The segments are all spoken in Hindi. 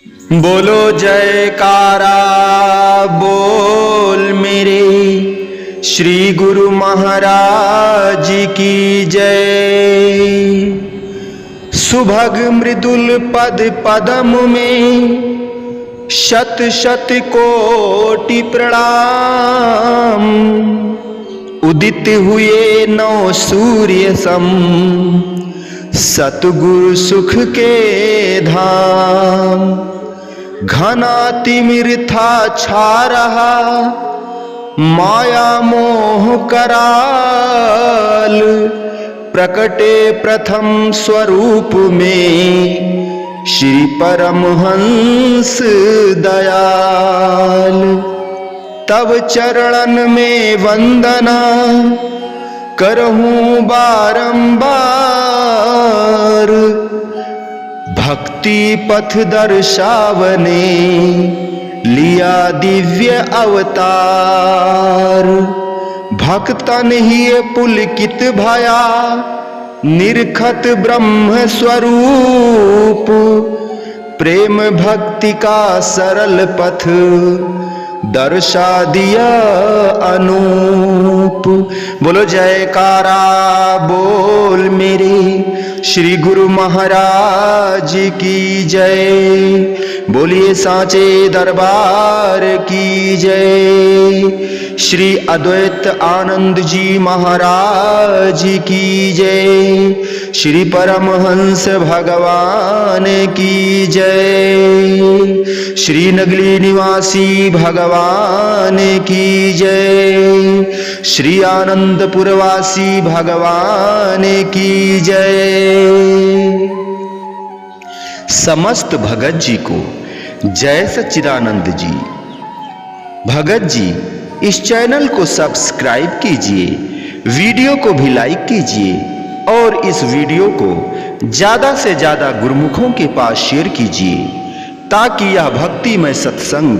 बोलो जयकारा बोल मेरे श्री गुरु महाराज की जय। सुभग मृदुल पद पदम में शत शत कोटि प्रणाम। उदित हुए नौ सूर्य सम सतगुरु सुख के धाम। घना तिमिर था छा रहा माया मोह कराल। प्रकटे प्रथम स्वरूप में श्री परमहंस दयाल। तब चरणन में वंदना करहूं बारंबार। भक्ति पथ दर्शावने लिया दिव्य अवतार। भक्तन ही पुलकित भया निरखत ब्रह्म स्वरूप। प्रेम भक्ति का सरल पथ दर्शा दिया अनूप। बोलो जयकारा बोल मेरे श्री गुरु महाराज की जय। बोलिए सांचे दरबार की जय। श्री अद्वैत आनंद जी महाराज की जय। श्री परमहंस भगवान की जय। श्री नगली निवासी भगवान की जय। श्री आनंदपुरवासी भगवान की जय। समस्त भगत जी को जय सच्चिदानंद जी। भगत जी इस चैनल को सब्सक्राइब कीजिए, वीडियो को भी लाइक कीजिए और इस वीडियो को ज्यादा से ज्यादा गुरुमुखों के पास शेयर कीजिए ताकि यह भक्तिमय सत्संग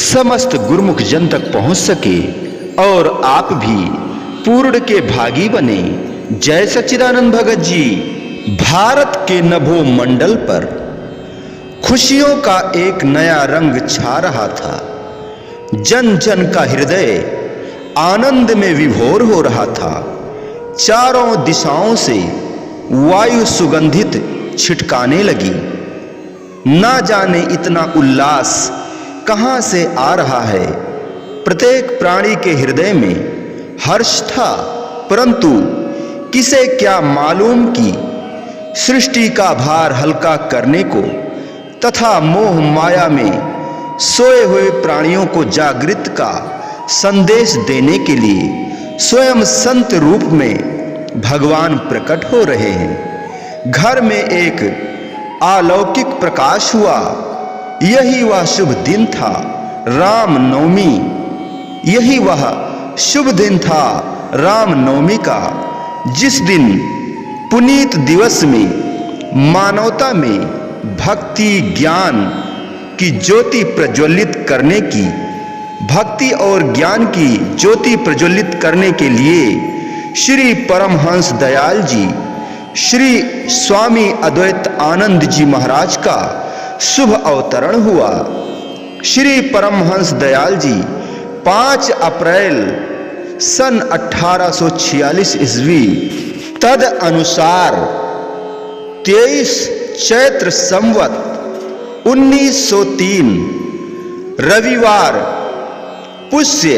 समस्त गुरुमुख जन तक पहुंच सके और आप भी पूर्ण के भागी बने। जय सच्चिदानंद भगत जी। भारत के नभो मंडल पर खुशियों का एक नया रंग छा रहा था। जन जन का हृदय आनंद में विभोर हो रहा था। चारों दिशाओं से वायु सुगंधित छिटकाने लगी। ना जाने इतना उल्लास कहां से आ रहा है। प्रत्येक प्राणी के हृदय में हर्ष था, परंतु किसे क्या मालूम कि सृष्टि का भार हल्का करने को तथा मोह माया में सोए हुए प्राणियों को जागृत का संदेश देने के लिए स्वयं संत रूप में भगवान प्रकट हो रहे हैं। घर में एक अलौकिक प्रकाश हुआ। यही वह शुभ दिन था राम नवमी। यही वह शुभ दिन था राम नवमी का, जिस दिन पुनीत दिवस में मानवता में भक्ति ज्ञान की ज्योति प्रज्वलित करने की भक्ति और ज्ञान की ज्योति प्रज्वलित करने के लिए श्री परमहंस दयाल जी श्री स्वामी अद्वैत आनंद जी महाराज का शुभ अवतरण हुआ। श्री परमहंस दयाल जी 5 अप्रैल सन 1846 ईस्वी तद अनुसार 23 चैत्र संवत 1903 रविवार पुष्य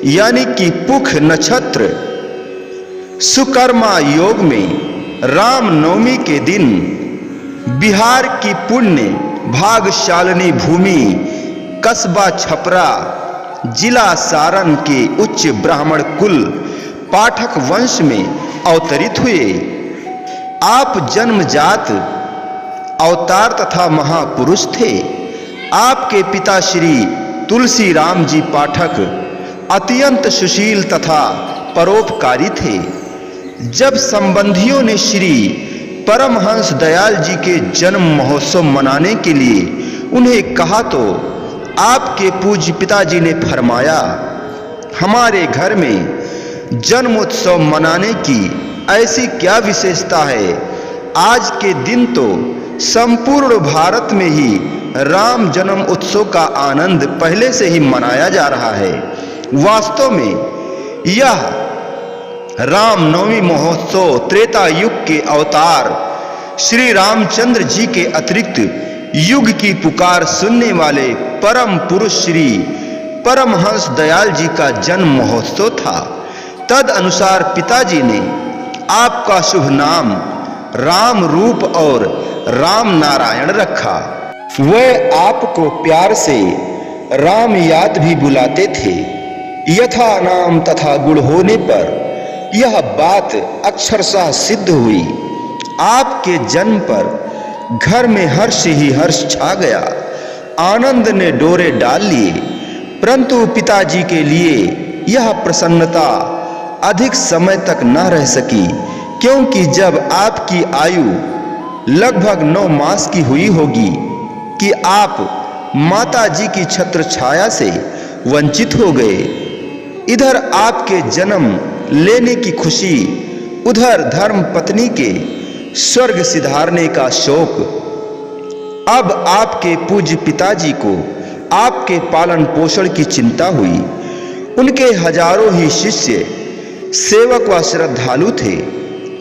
यानी कि पुख नक्षत्र सुकर्मा योग में राम नवमी के दिन बिहार की पुण्य भागशालिनी भूमि कस्बा छपरा जिला सारण के उच्च ब्राह्मण कुल पाठक वंश में अवतरित हुए। आप जन्मजात अवतार तथा महापुरुष थे। आपके पिता श्री तुलसी राम जी पाठक अत्यंत सुशील तथा परोपकारी थे। जब संबंधियों ने श्री परमहंस दयाल जी के जन्म महोत्सव मनाने के लिए उन्हें कहा तो आपके पूज्य पिताजी ने फरमाया, हमारे घर में जन्मोत्सव मनाने की ऐसी क्या विशेषता है। आज के दिन तो संपूर्ण भारत में ही राम जन्म उत्सव का आनंद पहले से ही मनाया जा रहा है। वास्तव में यह रामनवमी महोत्सव त्रेता युग के अवतार श्री रामचंद्र जी के अतिरिक्त युग की पुकार सुनने वाले परम पुरुष श्री परमहंस दयाल जी का जन्म महोत्सव था। तद अनुसार पिताजी ने आपका शुभ नाम राम रूप और राम नारायण रखा। वह आपको प्यार से राम याद भी बुलाते थे। यथा नाम तथा गुण होने पर यह बात अक्षरशः सिद्ध हुई। आपके जन्म पर घर में हर्ष ही हर्ष छा गया। आनंद ने डोरे डाल लिए, परंतु पिताजी के लिए यह प्रसन्नता अधिक समय तक न रह सकी, क्योंकि जब आपकी आयु लगभग 9 मास की हुई होगी कि आप माता जी की छत्र छाया से वंचित हो गए। इधर आपके जन्म लेने की खुशी, उधर धर्म पत्नी के स्वर्ग सिधारने का शोक। अब आपके पूज्य पिताजी को आपके पालन पोषण की चिंता हुई। उनके हजारों ही शिष्य, सेवक व श्रद्धालु थे,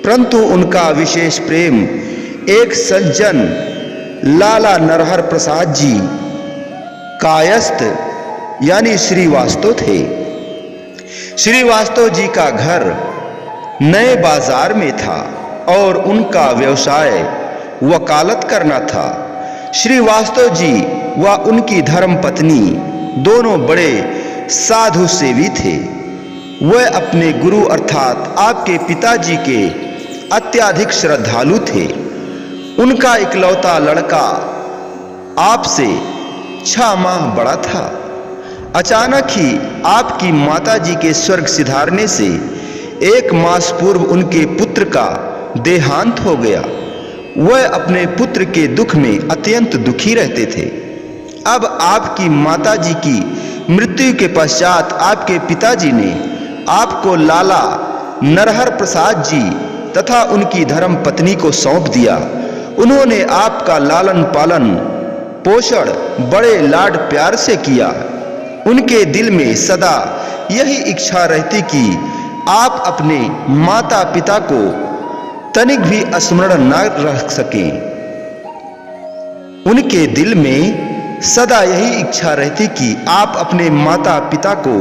परंतु उनका विशेष प्रेम एक सज्जन लाला नरहर प्रसाद जी कायस्थ यानी श्रीवास्तव थे। श्रीवास्तव जी का घर नए बाजार में था और उनका व्यवसाय वकालत करना था। श्रीवास्तव जी व उनकी धर्म पत्नी दोनों बड़े साधु सेवी थे। वह अपने गुरु अर्थात आपके पिताजी के अत्यधिक श्रद्धालु थे। उनका इकलौता लड़का आपसे 6 माह बड़ा था। अचानक ही आपकी माताजी के स्वर्ग सिधारने से 1 मास पूर्व उनके पुत्र का देहांत हो गया। वह अपने पुत्र के दुख में अत्यंत दुखी रहते थे। अब आपकी माताजी की मृत्यु के पश्चात आपके पिताजी ने आपको लाला नरहर प्रसाद जी तथा उनकी धर्म पत्नी को सौंप दिया। उन्होंने आपका लालन पालन पोषण बड़े लाड प्यार से किया। उनके दिल में सदा यही इच्छा रहती कि आप अपने माता पिता को तनिक भी स्मरण न रख सकें। उनके दिल में सदा यही इच्छा रहती कि आप अपने माता पिता को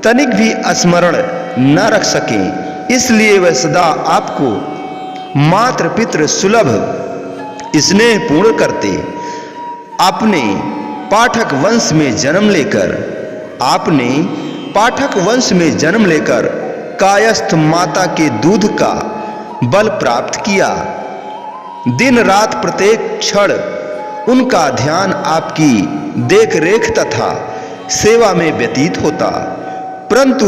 तनिक भी स्मरण न रख सकें। इसलिए वह सदा आपको मातृ पितृ सुलभ स्नेह पूर्ण करते। आपने पाठक वंश में जन्म लेकर कायस्थ माता के दूध का बल प्राप्त किया। दिन रात प्रत्येक क्षण उनका ध्यान आपकी देख रेख तथा सेवा में व्यतीत होता। परंतु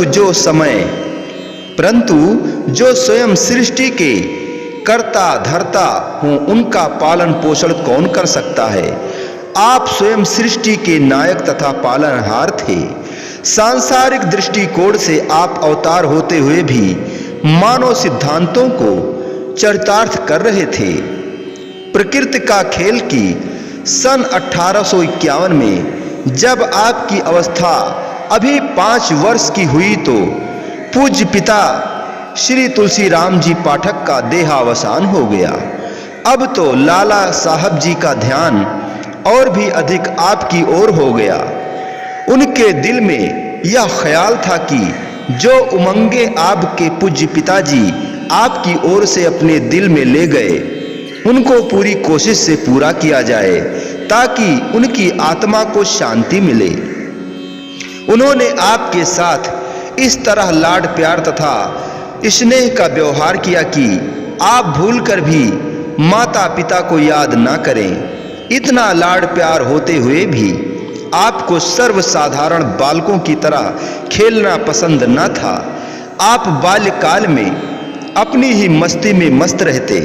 जो स्वयं सृष्टि के कर्ता धर्ता हों, उनका पालन पोषण कौन कर सकता है। आप स्वयं सृष्टि के नायक तथा पालनहार थे। सांसारिक दृष्टिकोण से आप अवतार होते हुए भी मानव सिद्धांतों को चरितार्थ कर रहे थे। प्रकृति का खेल की सन 1851 में जब आपकी अवस्था अभी 5 वर्ष की हुई तो पूज्य पिता श्री तुलसी राम जी पाठक का देहावसान हो गया। अब तो लाला साहब जी का ध्यान और भी अधिक आपकी ओर हो गया। उनके दिल में यह ख्याल था कि जो उमंगे आपके पूज्य पिताजी आपकी ओर से अपने दिल में ले गए, उनको पूरी कोशिश से पूरा किया जाए ताकि उनकी आत्मा को शांति मिले। उन्होंने आपके साथ इस तरह लाड प्यार तथा स्नेह का व्यवहार किया कि आप भूलकर भी माता पिता को याद ना करें। इतना लाड प्यार होते हुए भी आपको सर्वसाधारण बालकों की तरह खेलना पसंद न था। आप बाल्यकाल में अपनी ही मस्ती में मस्त रहते।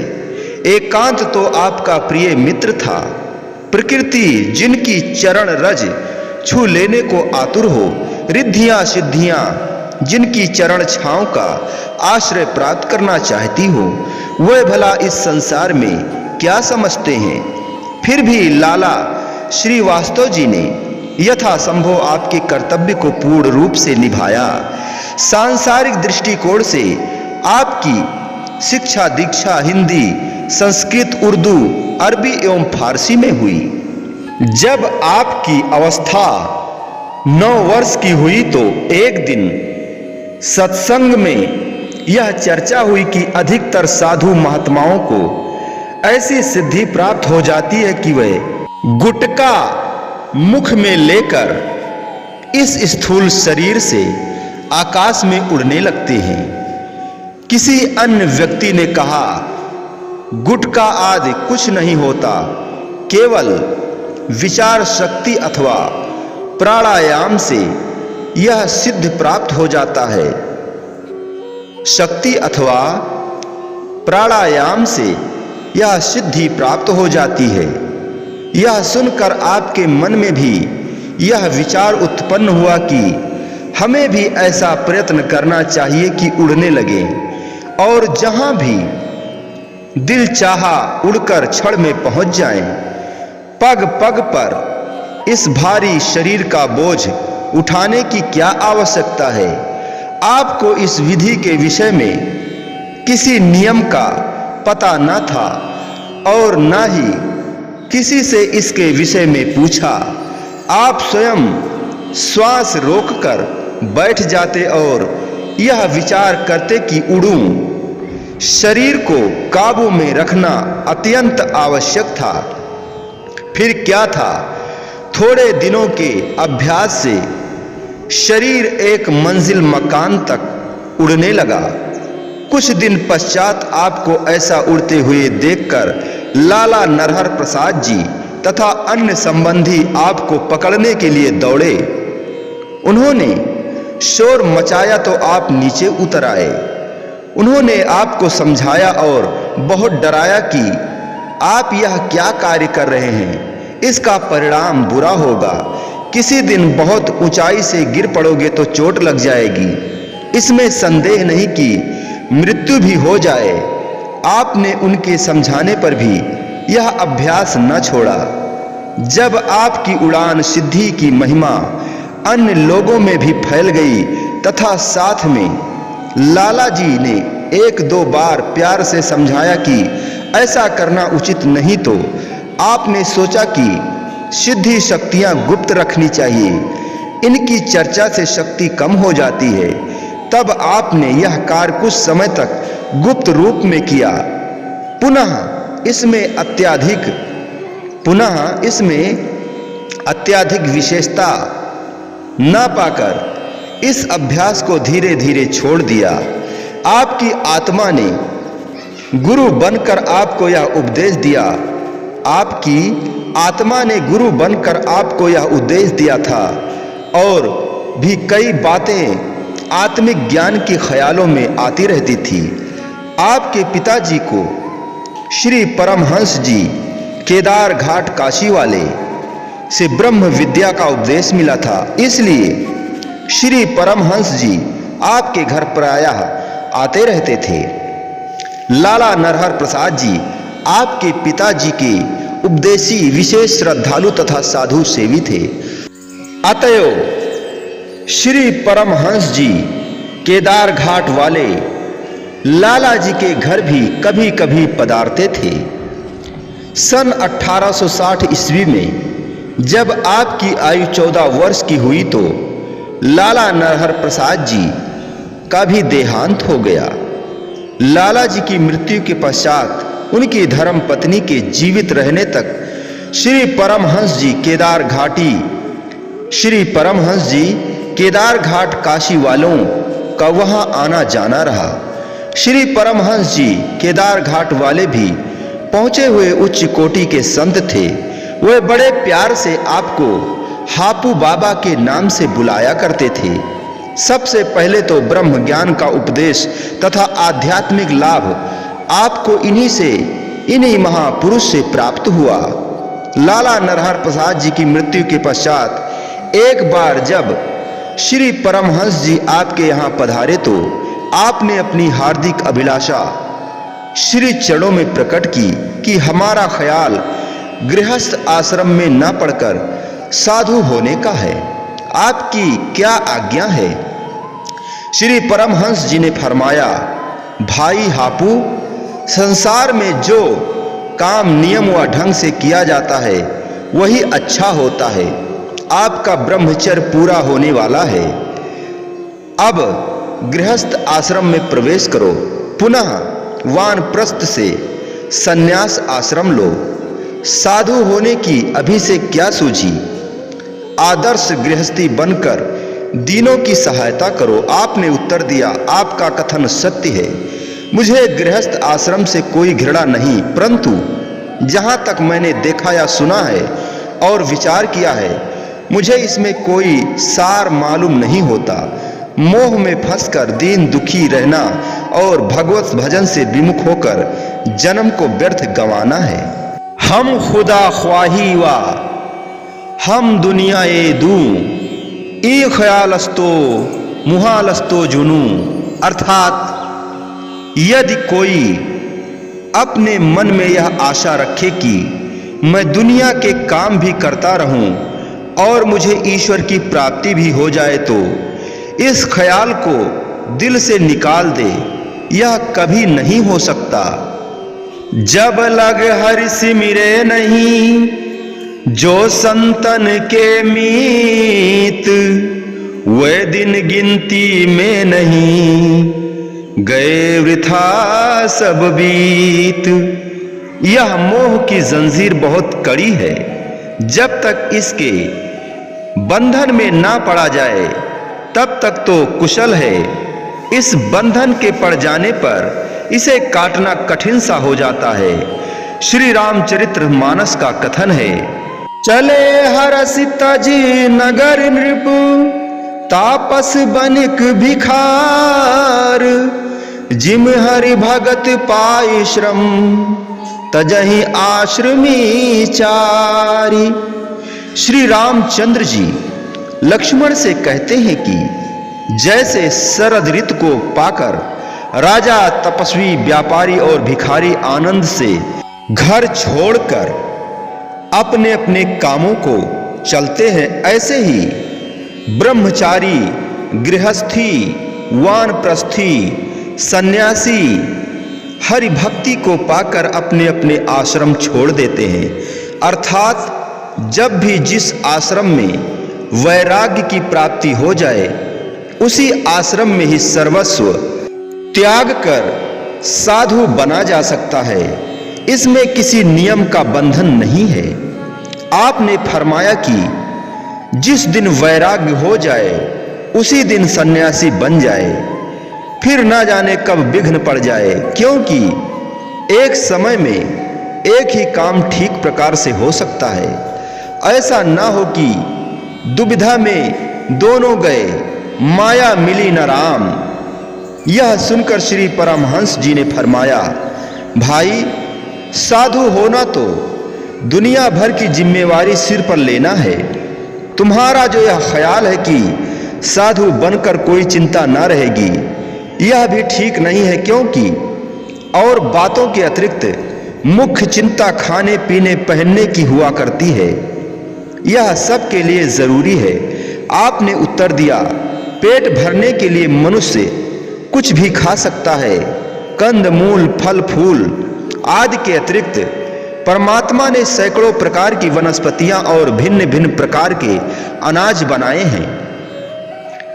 एकांत तो आपका प्रिय मित्र था। प्रकृति जिनकी चरण रज छू लेने को आतुर हो, रिद्धियां सिद्धियां जिनकी चरण छांव का आश्रय प्राप्त करना चाहती हो, वह भला इस संसार में क्या समझते हैं। फिर भी लाला श्रीवास्तव जी ने यथासंभव आपके कर्तव्य को पूर्ण रूप से निभाया। सांसारिक दृष्टिकोण से आपकी शिक्षा दीक्षा हिंदी, संस्कृत, उर्दू, अरबी एवं फारसी में हुई। जब आपकी अवस्था 9 वर्ष की हुई तो एक दिन सत्संग में यह चर्चा हुई कि अधिकतर साधु महात्माओं को ऐसी सिद्धि प्राप्त हो जाती है कि वे गुटका मुख में लेकर इस स्थूल शरीर से आकाश में उड़ने लगते हैं। किसी अन्य व्यक्ति ने कहा, गुटका आदि कुछ नहीं होता, केवल विचार शक्ति अथवा प्राणायाम से यह सिद्ध प्राप्त हो जाता है। शक्ति अथवा प्राणायाम से यह सिद्धि प्राप्त हो जाती है। यह सुनकर आपके मन में भी यह विचार उत्पन्न हुआ कि हमें भी ऐसा प्रयत्न करना चाहिए कि उड़ने लगे और जहां भी दिल चाहा उड़कर क्षण में पहुंच जाएं। पग पग पर इस भारी शरीर का बोझ उठाने की क्या आवश्यकता है। आपको इस विधि के विषय में किसी नियम का पता न था और न ही किसी से इसके विषय में पूछा। आप स्वयं श्वास रोककर बैठ जाते और यह विचार करते कि उड़ूं। शरीर को काबू में रखना अत्यंत आवश्यक था। फिर क्या था, थोड़े दिनों के अभ्यास से शरीर एक मंजिल मकान तक उड़ने लगा। कुछ दिन पश्चात आपको ऐसा उड़ते हुए देखकर लाला नरहर प्रसाद जी तथा अन्य संबंधी आपको पकड़ने के लिए दौड़े। उन्होंने शोर मचाया तो आप नीचे उतर आए। उन्होंने आपको समझाया और बहुत डराया कि आप यह क्या कार्य कर रहे हैं, इसका परिणाम बुरा होगा। किसी दिन बहुत ऊंचाई से गिर पड़ोगे तो चोट लग जाएगी। इसमें संदेह नहीं कि मृत्यु भी हो जाए। आपने उनके समझाने पर भी यह अभ्यास न छोड़ा। जब आपकी उड़ान सिद्धि की महिमा अन्य लोगों में भी फैल गई तथा साथ में लाला जी ने 1-2 बार प्यार से समझाया कि ऐसा करना उचित नहीं, तो आपने सोचा कि सिद्धि शक्तियां गुप्त रखनी चाहिए, इनकी चर्चा से शक्ति कम हो जाती है। तब आपने यह कार्य कुछ समय तक गुप्त रूप में किया। पुनः इसमें अत्यधिक विशेषता न पाकर इस अभ्यास को धीरे धीरे छोड़ दिया। आपकी आत्मा ने गुरु बनकर आपको यह उपदेश दिया। आपकी आत्मा ने गुरु बनकर आपको यह उपदेश दिया था और भी कई बातें आत्मिक ज्ञान के ख्यालों में आती रहती थी। आपके पिताजी को श्री परमहंस जी केदार घाट काशी वाले से ब्रह्म विद्या का उपदेश मिला था, इसलिए श्री परमहंस जी आपके घर प्रायः आते रहते थे। लाला नरहर प्रसाद जी आपके पिताजी के उपदेशी विशेष श्रद्धालु तथा साधु सेवी थे। अतएव श्री परमहंस जी केदार घाट वाले लाला जी के घर भी कभी कभी पधारते थे। सन 1860 ईस्वी में जब आपकी आयु 14 वर्ष की हुई तो लाला नरहर प्रसाद जी का भी देहांत हो गया। लाला जी की मृत्यु के पश्चात उनकी धर्म पत्नी के जीवित रहने तक श्री परमहंस जी केदार घाट काशी वालों का वहां आना जाना रहा। श्री परमहंस जी केदार घाट वाले भी पहुंचे हुए उच्च कोटि के संत थे। वे बड़े प्यार से आपको हापू बाबा के नाम से बुलाया करते थे। सबसे पहले तो ब्रह्म ज्ञान का उपदेश तथा आध्यात्मिक लाभ आपको इन्हीं महापुरुष से प्राप्त हुआ। लाला नरहर प्रसाद जी की मृत्यु के पश्चात एक बार जब श्री परमहंस जी आपके यहाँ पधारे तो आपने अपनी हार्दिक अभिलाषा श्री चरणों में प्रकट की कि हमारा ख्याल गृहस्थ आश्रम में न पढ़कर साधु होने का है। आपकी क्या आज्ञा है? श्री परमहंस जी ने फरमाया, भाई हापू, संसार में जो काम नियम व ढंग से किया जाता है वही अच्छा होता है। आपका ब्रह्मचर्य पूरा होने वाला है। अब गृहस्थ आश्रम में प्रवेश करो। पुनः वानप्रस्थ से संन्यास आश्रम लो। साधु होने की अभी से क्या सूझी? आदर्श गृहस्थी बनकर दीनों की सहायता करो। आपने उत्तर दिया, आपका कथन सत्य है। मुझे गृहस्थ आश्रम से कोई घृणा नहीं, परंतु जहां तक मैंने देखा या सुना है और विचार किया है, मुझे इसमें कोई सार मालूम नहीं होता। मोह में फंसकर दीन दुखी रहना और भगवत भजन से विमुख होकर जन्म को व्यर्थ गंवाना है। हम खुदा ख्वाही वा हम दुनिया ए दूं, ई ख्यालस्तो मुहालस्तो जुनू। अर्थात यदि कोई अपने मन में यह आशा रखे कि मैं दुनिया के काम भी करता रहूं और मुझे ईश्वर की प्राप्ति भी हो जाए, तो इस ख्याल को दिल से निकाल दे। यह कभी नहीं हो सकता। जब लग हरि सिमिरे नहीं जो संतन के मीत, वे दिन गिनती में नहीं गए वृथा सब बीत। यह मोह की जंजीर बहुत कड़ी है। जब तक इसके बंधन में ना पड़ा जाए तब तक तो कुशल है। इस बंधन के पड़ जाने पर इसे काटना कठिन सा हो जाता है। श्री रामचरित्र मानस का कथन है, चले हरस तजी नगर नृप, तापस बनिक भिखार, जिम हरि भगत पाई श्रम, तजहि आश्रमी चारी। श्री रामचंद्र जी लक्ष्मण से कहते हैं कि जैसे शरद ऋतु को पाकर राजा, तपस्वी, व्यापारी और भिखारी आनंद से घर छोड़कर अपने अपने कामों को चलते हैं, ऐसे ही ब्रह्मचारी, गृहस्थी, वानप्रस्थी, सन्यासी हरि भक्ति को पाकर अपने अपने आश्रम छोड़ देते हैं। अर्थात जब भी जिस आश्रम में वैराग्य की प्राप्ति हो जाए, उसी आश्रम में ही सर्वस्व त्याग कर साधु बना जा सकता है। इसमें किसी नियम का बंधन नहीं है। आपने फरमाया कि जिस दिन वैराग्य हो जाए उसी दिन सन्यासी बन जाए, फिर ना जाने कब विघ्न पड़ जाए, क्योंकि एक समय में एक ही काम ठीक प्रकार से हो सकता है। ऐसा ना हो कि दुविधा में दोनों गए, माया मिली न राम। यह सुनकर श्री परमहंस जी ने फरमाया, भाई साधु होना तो दुनिया भर की जिम्मेवारी सिर पर लेना है। तुम्हारा जो यह ख्याल है कि साधु बनकर कोई चिंता ना रहेगी, यह भी ठीक नहीं है, क्योंकि और बातों के अतिरिक्त मुख्य चिंता खाने पीने पहनने की हुआ करती है। यह सबके लिए जरूरी है। आपने उत्तर दिया, पेट भरने के लिए मनुष्य कुछ भी खा सकता है। कंद मूल, फल फूल आदि के अतिरिक्त परमात्मा ने सैकड़ों प्रकार की वनस्पतियां और भिन्न भिन्न प्रकार के अनाज बनाए हैं।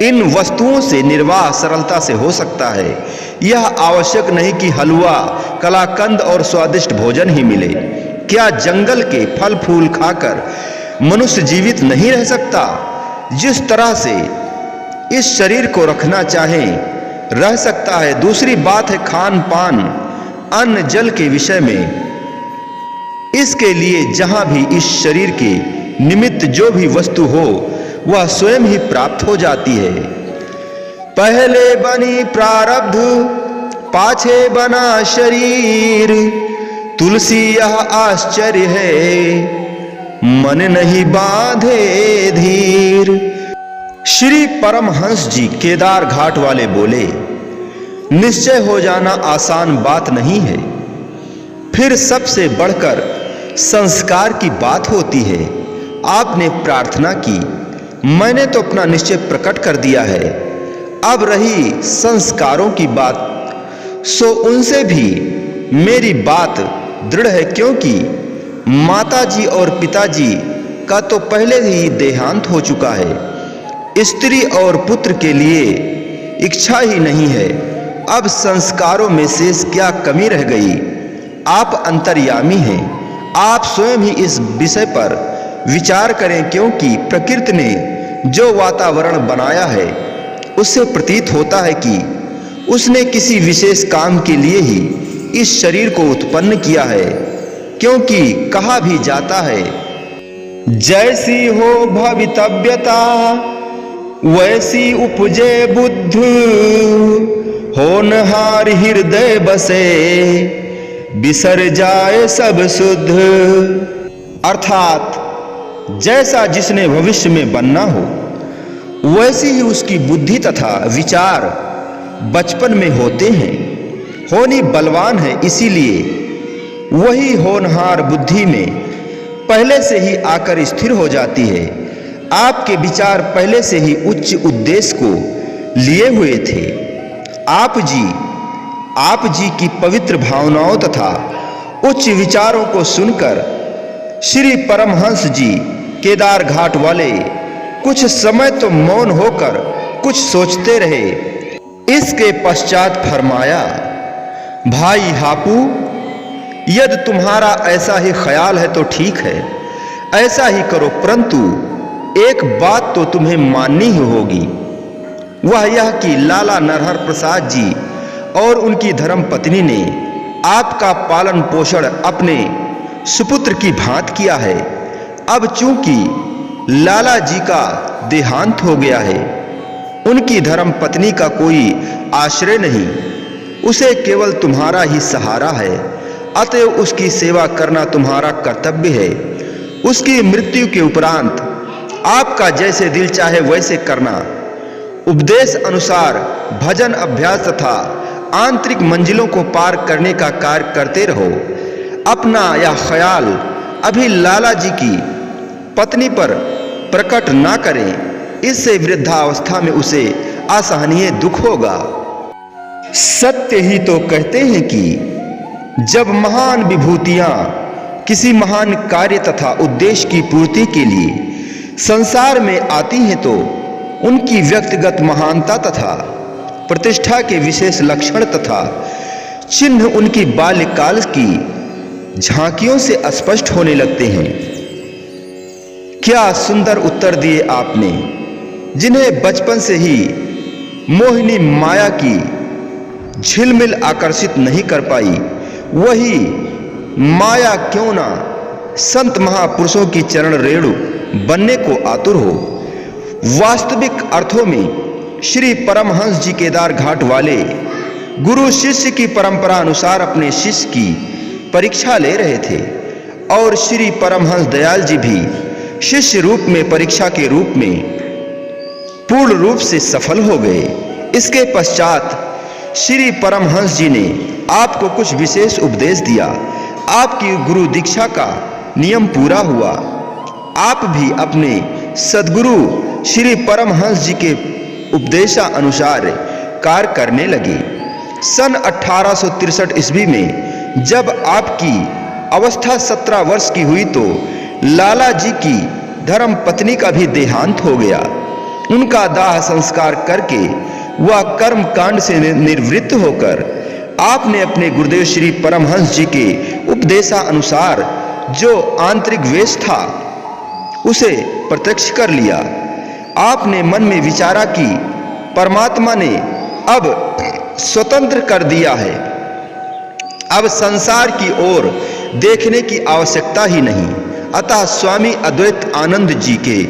इन वस्तुओं से निर्वाह सरलता से हो सकता है। यह आवश्यक नहीं कि हलवा, कलाकंद और स्वादिष्ट भोजन ही मिले। क्या जंगल के फल फूल खाकर मनुष्य जीवित नहीं रह सकता? जिस तरह से इस शरीर को रखना चाहे रह सकता है। दूसरी बात है खान पान, अन्न जल के विषय में। इसके लिए जहां भी इस शरीर के निमित्त जो भी वस्तु हो वह स्वयं ही प्राप्त हो जाती है। पहले बनी प्रारब्ध, पाछे बना शरीर, तुलसी यह आश्चर्य है, मन नहीं बांधे धीर। श्री परमहंस जी केदार घाट वाले बोले, निश्चय हो जाना आसान बात नहीं है। फिर सबसे बढ़कर संस्कार की बात होती है। आपने प्रार्थना की, मैंने तो अपना निश्चय प्रकट कर दिया है। अब रही संस्कारों की बात, सो उनसे भी मेरी बात दृढ़ है, क्योंकि माताजी और पिताजी का तो पहले ही देहांत हो चुका है। स्त्री और पुत्र के लिए इच्छा ही नहीं है। अब संस्कारों में शेष क्या कमी रह गई? आप अंतर्यामी हैं, आप स्वयं ही इस विषय पर विचार करें, क्योंकि प्रकृति ने जो वातावरण बनाया है उससे प्रतीत होता है कि उसने किसी विशेष काम के लिए ही इस शरीर को उत्पन्न किया है। क्योंकि कहा भी जाता है, जैसी हो भवितव्यता वैसी उपजे बुद्ध, होनहार हृदय बसे बिसर जाए सब शुद्ध। अर्थात जैसा जिसने भविष्य में बनना हो वैसी ही उसकी बुद्धि तथा विचार बचपन में होते हैं। होनी बलवान है, इसीलिए वही होनहार बुद्धि में पहले से ही आकर स्थिर हो जाती है। आपके विचार पहले से ही उच्च उद्देश्य को लिए हुए थे। आप जी की पवित्र भावनाओं तथा उच्च विचारों को सुनकर श्री परमहंस जी केदार घाट वाले कुछ समय तो मौन होकर कुछ सोचते रहे। इसके पश्चात फरमाया, भाई हापू, यदि तुम्हारा ऐसा ही ख्याल है तो ठीक है, ऐसा ही करो, परंतु एक बात तो तुम्हें माननी ही होगी। वह यह कि लाला नरहर प्रसाद जी और उनकी धर्म पत्नी ने आपका पालन पोषण अपने सुपुत्र की भांति किया है। अब चूंकि लाला जी का देहांत हो गया है, उनकी धर्म पत्नी का कोई आश्रय नहीं, उसे केवल तुम्हारा ही सहारा है। अतएव उसकी सेवा करना तुम्हारा कर्तव्य है। उसकी मृत्यु के उपरांत आपका जैसे दिल चाहे वैसे करना। उपदेश अनुसार भजन अभ्यास तथा आंतरिक मंजिलों को पार करने का कार्य करते रहो। अपना यह ख्याल अभी लाला जी की पत्नी पर प्रकट ना करें, इससे वृद्धावस्था में उसे असहनीय दुख होगा। सत्य ही तो कहते हैं कि जब महान विभूतियां किसी महान कार्य तथा उद्देश्य की पूर्ति के लिए संसार में आती हैं तो उनकी व्यक्तिगत महानता तथा प्रतिष्ठा के विशेष लक्षण तथा चिन्ह उनकी बाल्यकाल की झांकियों से स्पष्ट होने लगते हैं। क्या सुंदर उत्तर दिए आपने। जिन्हें बचपन से ही मोहिनी माया की झिलमिल आकर्षित नहीं कर पाई, वही माया क्यों ना संत महापुरुषों की चरण रेणु बनने को आतुर हो। वास्तविक अर्थों में श्री परमहंस जी केदार घाट वाले गुरु शिष्य की परंपरा अनुसार अपने शिष्य की परीक्षा ले रहे थे, और श्री परमहंस दयाल जी भी शिष्य रूप में परीक्षा के रूप में पूर्ण रूप से सफल हो गए। इसके पश्चात श्री परमहंस जी ने आपको कुछ विशेष उपदेश दिया। आपकी गुरु दीक्षा का नियम पूरा हुआ। आप भी अपने सद्गुरु श्री परमहंस जी के उपदेशानुसार कार्य करने लगे। सन 1863 ईस्वी में जब आपकी अवस्था 17 वर्ष की हुई तो लाला जी की धर्म पत्नी का भी देहांत हो गया। उनका दाह संस्कार करके वह कर्म कांड से निवृत्त होकर आपने अपने गुरुदेव श्री परमहंस जी के उपदेशानुसार जो आंतरिक वेश था उसे प्रत्यक्ष कर लिया। आपने मन में विचारा कि परमात्मा ने अब स्वतंत्र कर दिया है, अब संसार की ओर देखने की आवश्यकता ही नहीं। अतः स्वामी अद्वैत आनंद जी के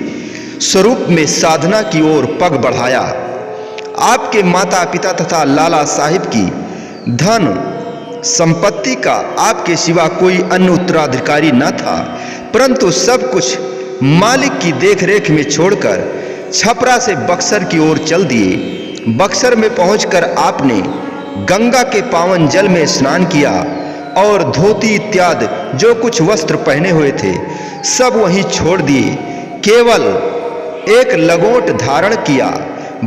स्वरूप में साधना की ओर पग बढ़ाया। आपके माता पिता तथा लाला साहिब की धन संपत्ति का आपके सिवा कोई अन्य उत्तराधिकारी न था, परंतु सब कुछ मालिक की देखरेख में छोड़कर छपरा से बक्सर की ओर चल दिए। बक्सर में पहुंचकर आपने गंगा के पावन जल में स्नान किया। और धोती इत्यादि जो कुछ वस्त्र पहने हुए थे सब वहीं छोड़ दिए, केवल एक लंगोट धारण किया।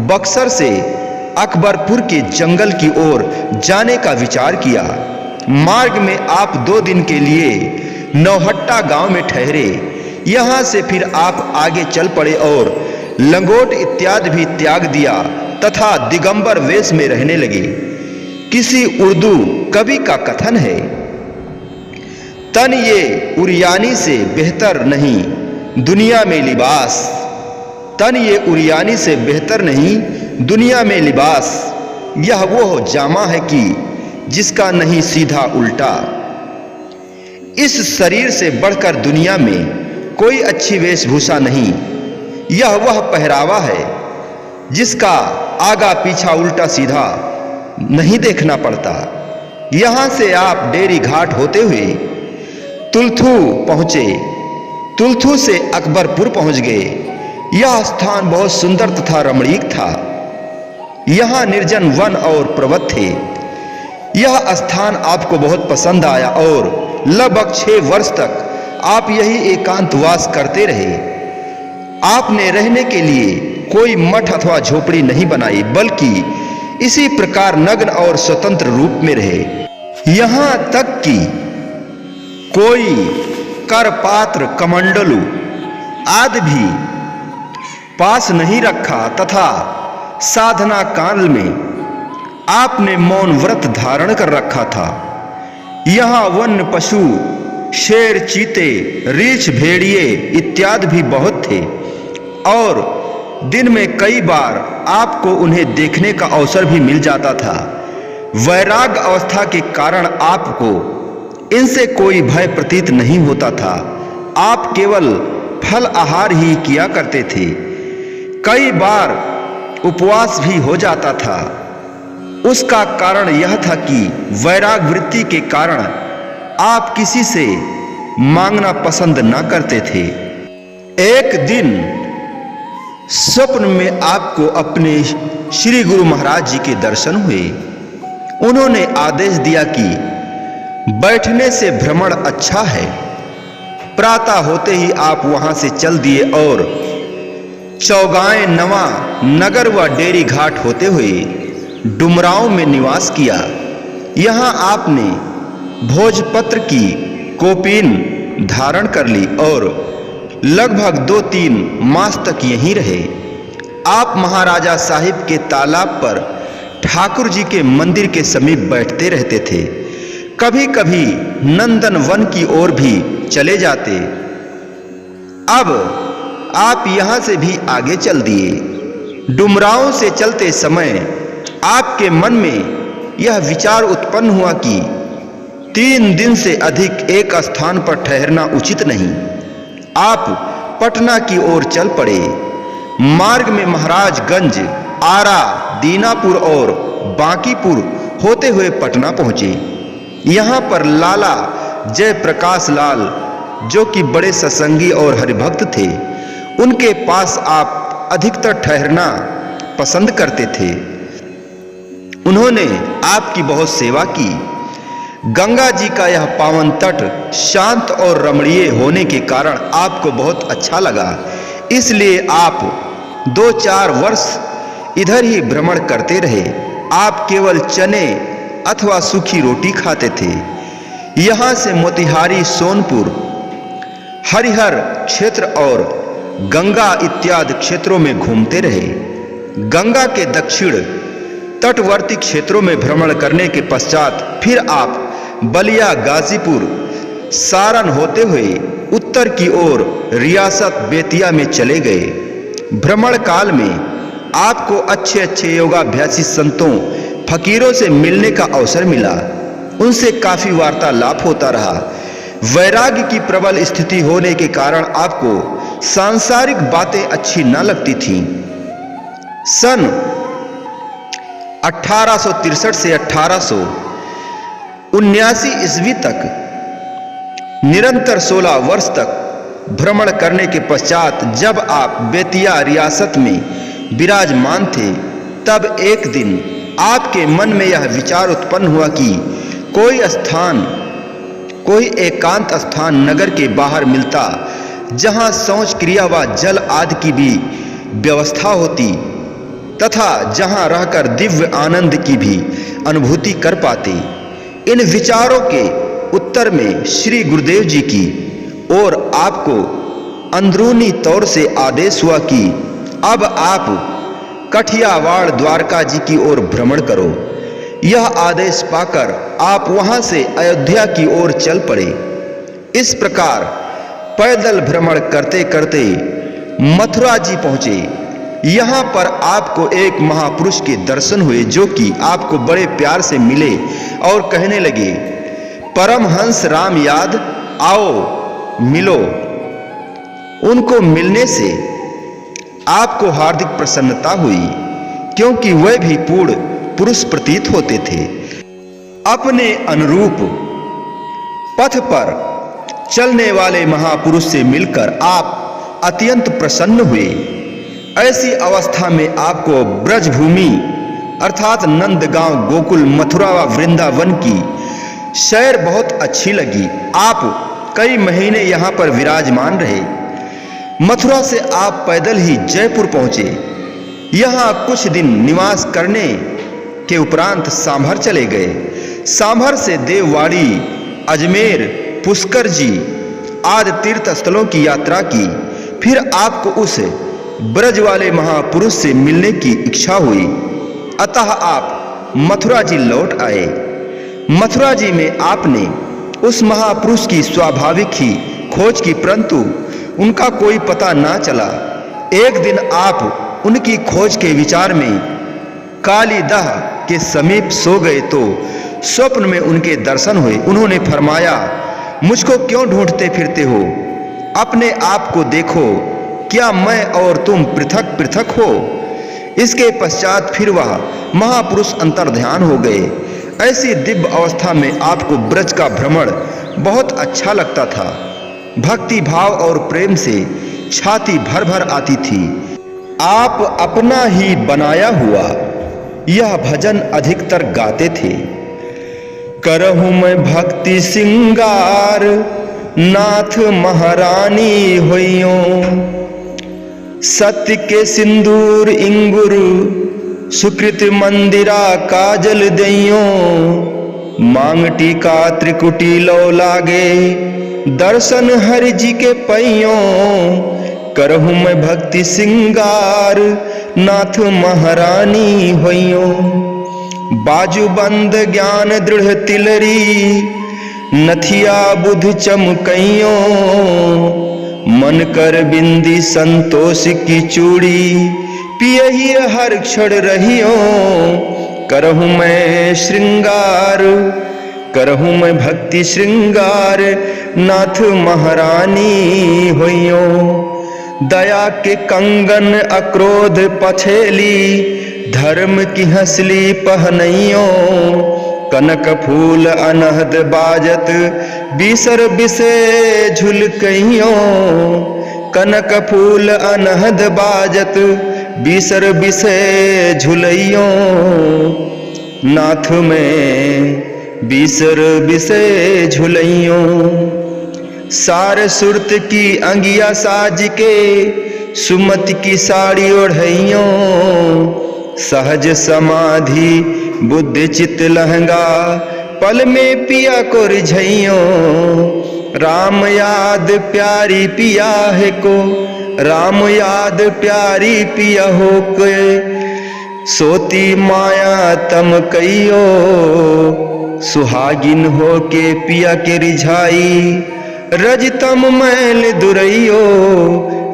बक्सर से अकबरपुर के जंगल की ओर जाने का विचार किया। मार्ग में आप 2 दिन के लिए नौहट्टा गांव में ठहरे। यहाँ से फिर आप आगे चल पड़े और लंगोट इत्यादि भी त्याग दिया तथा दिगंबर वेश में रहने लगे। किसी उर्दू कवि का कथन है, तन ये उरियानी से बेहतर नहीं दुनिया में लिबास, तन ये उरियानी से बेहतर नहीं दुनिया में लिबास। यह वो जामा है कि जिसका नहीं सीधा उल्टा। इस शरीर से बढ़कर दुनिया में कोई अच्छी वेशभूषा नहीं। यह वह पहरावा है जिसका आगा पीछा उल्टा सीधा नहीं देखना पड़ता। यहां से आप डेरी घाट होते हुए तुलथू पहुंचे। तुलथू से अकबरपुर पहुंच गए। यह स्थान बहुत सुंदर तथा रमणीक था। यहां निर्जन वन और पर्वत थे। यह स्थान आपको बहुत पसंद आया और लगभग 6 वर्ष तक आप यही एकांतवास करते रहे। आपने रहने के लिए कोई मठ अथवा झोपड़ी नहीं बनाई, बल्कि इसी प्रकार नग्न और स्वतंत्र रूप में रहे। यहां तक कि कोई करपात्र कमंडलू आदि भी पास नहीं रखा तथा साधना काल में आपने मौन व्रत धारण कर रखा था। यहाँ वन्य पशु शेर, चीते, रीछ, भेड़िए इत्यादि भी बहुत थे और दिन में कई बार आपको उन्हें देखने का अवसर भी मिल जाता था। वैराग्य अवस्था के कारण आपको इनसे कोई भय प्रतीत नहीं होता था। आप केवल फल आहार ही किया करते थे। कई बार उपवास भी हो जाता था। उसका कारण यह था कि वैराग वृत्ति के कारण आप किसी से मांगना पसंद न करते थे। एक दिन स्वप्न में आपको अपने श्री गुरु महाराज जी के दर्शन हुए। उन्होंने आदेश दिया कि बैठने से भ्रमण अच्छा है। प्रातः होते ही आप वहां से चल दिए और चौगांव, नवा नगर व डेरी घाट होते हुए डुमरांव में निवास किया। यहाँ आपने भोजपत्र की कोपीन धारण कर ली और लगभग 2-3 मास तक यहीं रहे। आप महाराजा साहिब के तालाब पर ठाकुर जी के मंदिर के समीप बैठते रहते थे। कभी कभी नंदन वन की ओर भी चले जाते। अब आप यहां से भी आगे चल दिए। डुमरांव से चलते समय आपके मन में यह विचार उत्पन्न हुआ कि 3 दिन से अधिक एक स्थान पर ठहरना उचित नहीं। आप पटना की ओर चल पड़े। मार्ग में महाराजगंज, आरा, दीनापुर और बांकीपुर होते हुए पटना पहुंचे। यहाँ पर लाला जयप्रकाश लाल, जो कि बड़े सत्संगी और हरिभक्त थे, उनके पास आप अधिकतर ठहरना पसंद करते थे। उन्होंने आपकी बहुत सेवा की। गंगा जी का यह पावन तट शांत और रमणीय होने के कारण आपको बहुत अच्छा लगा। इसलिए आप 2-4 वर्ष इधर ही भ्रमण करते रहे। आप केवल चने अथवा सूखी रोटी खाते थे। यहाँ से मोतिहारी, सोनपुर, हरिहर क्षेत्र और गंगा इत्यादि क्षेत्रों में घूमते रहे। गंगा के दक्षिण तटवर्ती क्षेत्रों में भ्रमण करने के पश्चात फिर आप बलिया, गाजीपुर, सारण होते हुए उत्तर की ओर रियासत बेतिया में चले गए। भ्रमण काल में आपको अच्छे अच्छे योगाभ्यासी संतों, फकीरों से मिलने का अवसर मिला। उनसे काफी वार्तालाप होता रहा। वैराग्य की प्रबल स्थिति होने के कारण आपको सांसारिक बातें अच्छी न लगती थीं। सन 1863 से 1879 ईस्वी तक निरंतर 16 वर्ष तक भ्रमण करने के पश्चात जब आप बेतिया रियासत में विराजमान थे, तब एक दिन आपके मन में यह विचार उत्पन्न हुआ कि कोई स्थान कोई एकांत स्थान नगर के बाहर मिलता जहां शौच क्रिया व जल आदि की भी व्यवस्था होती तथा जहां रहकर दिव्य आनंद की भी अनुभूति कर पाते। इन विचारों के उत्तर में श्री गुरुदेव जी की और आपको अंदरूनी तौर से आदेश हुआ कि अब आप कठियावाड़ द्वारका जी की ओर भ्रमण करो। यह आदेश पाकर आप वहां से अयोध्या की ओर चल पड़े। इस प्रकार पैदल भ्रमण करते करते मथुरा जी पहुंचे। यहाँ पर आपको एक महापुरुष के दर्शन हुए जो कि आपको बड़े प्यार से मिले और कहने लगे, परमहंस राम याद आओ मिलो। उनको मिलने से आपको हार्दिक प्रसन्नता हुई क्योंकि वह भी पूर्ण पुरुष प्रतीत होते थे। अपने अनुरूप पथ पर चलने वाले महापुरुष से मिलकर आप अत्यंत प्रसन्न हुए। ऐसी अवस्था में आपको ब्रजभूमि अर्थात नंदगांव, गोकुल, मथुरा व वृंदावन की सैर बहुत अच्छी लगी। आप कई महीने यहाँ पर विराजमान रहे। मथुरा से आप पैदल ही जयपुर पहुंचे। यहाँ कुछ दिन निवास करने के उपरांत सांभर चले गए। सांभर से देववाड़ी, अजमेर, पुष्कर जी आदि तीर्थ स्थलों की यात्रा की। फिर आपको उस ब्रज वाले महापुरुष से मिलने की इच्छा हुई, अतः आप मथुरा जी लौट आए। मथुरा जी में आपने उस महापुरुष की स्वाभाविक ही खोज की, परंतु उनका कोई पता ना चला। एक दिन आप उनकी खोज के विचार में कालीदह के समीप सो गए तो स्वप्न में उनके दर्शन हुए। उन्होंने फरमाया, मुझको क्यों ढूंढते फिरते हो? अपने आप को देखो, क्या मैं और तुम पृथक पृथक हो? इसके पश्चात फिर वह महापुरुष अंतर्ध्यान हो गए। ऐसी दिव्य अवस्था में आपको ब्रज का भ्रमण बहुत अच्छा लगता था। भक्ति भाव और प्रेम से छाती भर भर आती थी। आप अपना ही बनाया हुआ यह भजन अधिकतर गाते थे। करहूं मैं भक्ति सिंगार, नाथ महारानी होइयो, सत्य के सिंदूर इंगुर, सुकृत मंदिरा काजल दइयो, मांग टीका त्रिकुटी लो लागे, दर्शन हरि जी के पैयो। करहूं मैं भक्ति सिंगार, नाथ महारानी होइयो, बाजू बंद ज्ञान दृढ़ तिलरी, नथिया बुध चमकइयो, मन कर बिंदी संतोष की चूड़ी, पियही हर क्षण रहियो। करहूं मैं श्रृंगार, करहूं मैं भक्ति श्रृंगार, नाथ महारानी होइयो, दया के कंगन अक्रोध पछेली, धर्म की हंसली पहनइयो, कनक फूल अनहद बाजत, बिसर बिसे झुलकइयो, कनक फूल अनहद बाजत, बिसर बिसे झुलइयो, नाथ में बिसर बिसे झुलइयो। सार सुरत की अंगिया साज के, सुमति की साड़ी ओढ़इयो, सहज समाधि बुद्ध चित लहंगा, पल में पिया को रिझइयो, राम याद प्यारी पिया है को, राम याद प्यारी पिया हो के, सोती माया तम कइयो, सुहागिन हो के पिया के रिझाई, रजतम मैल दुरइयो।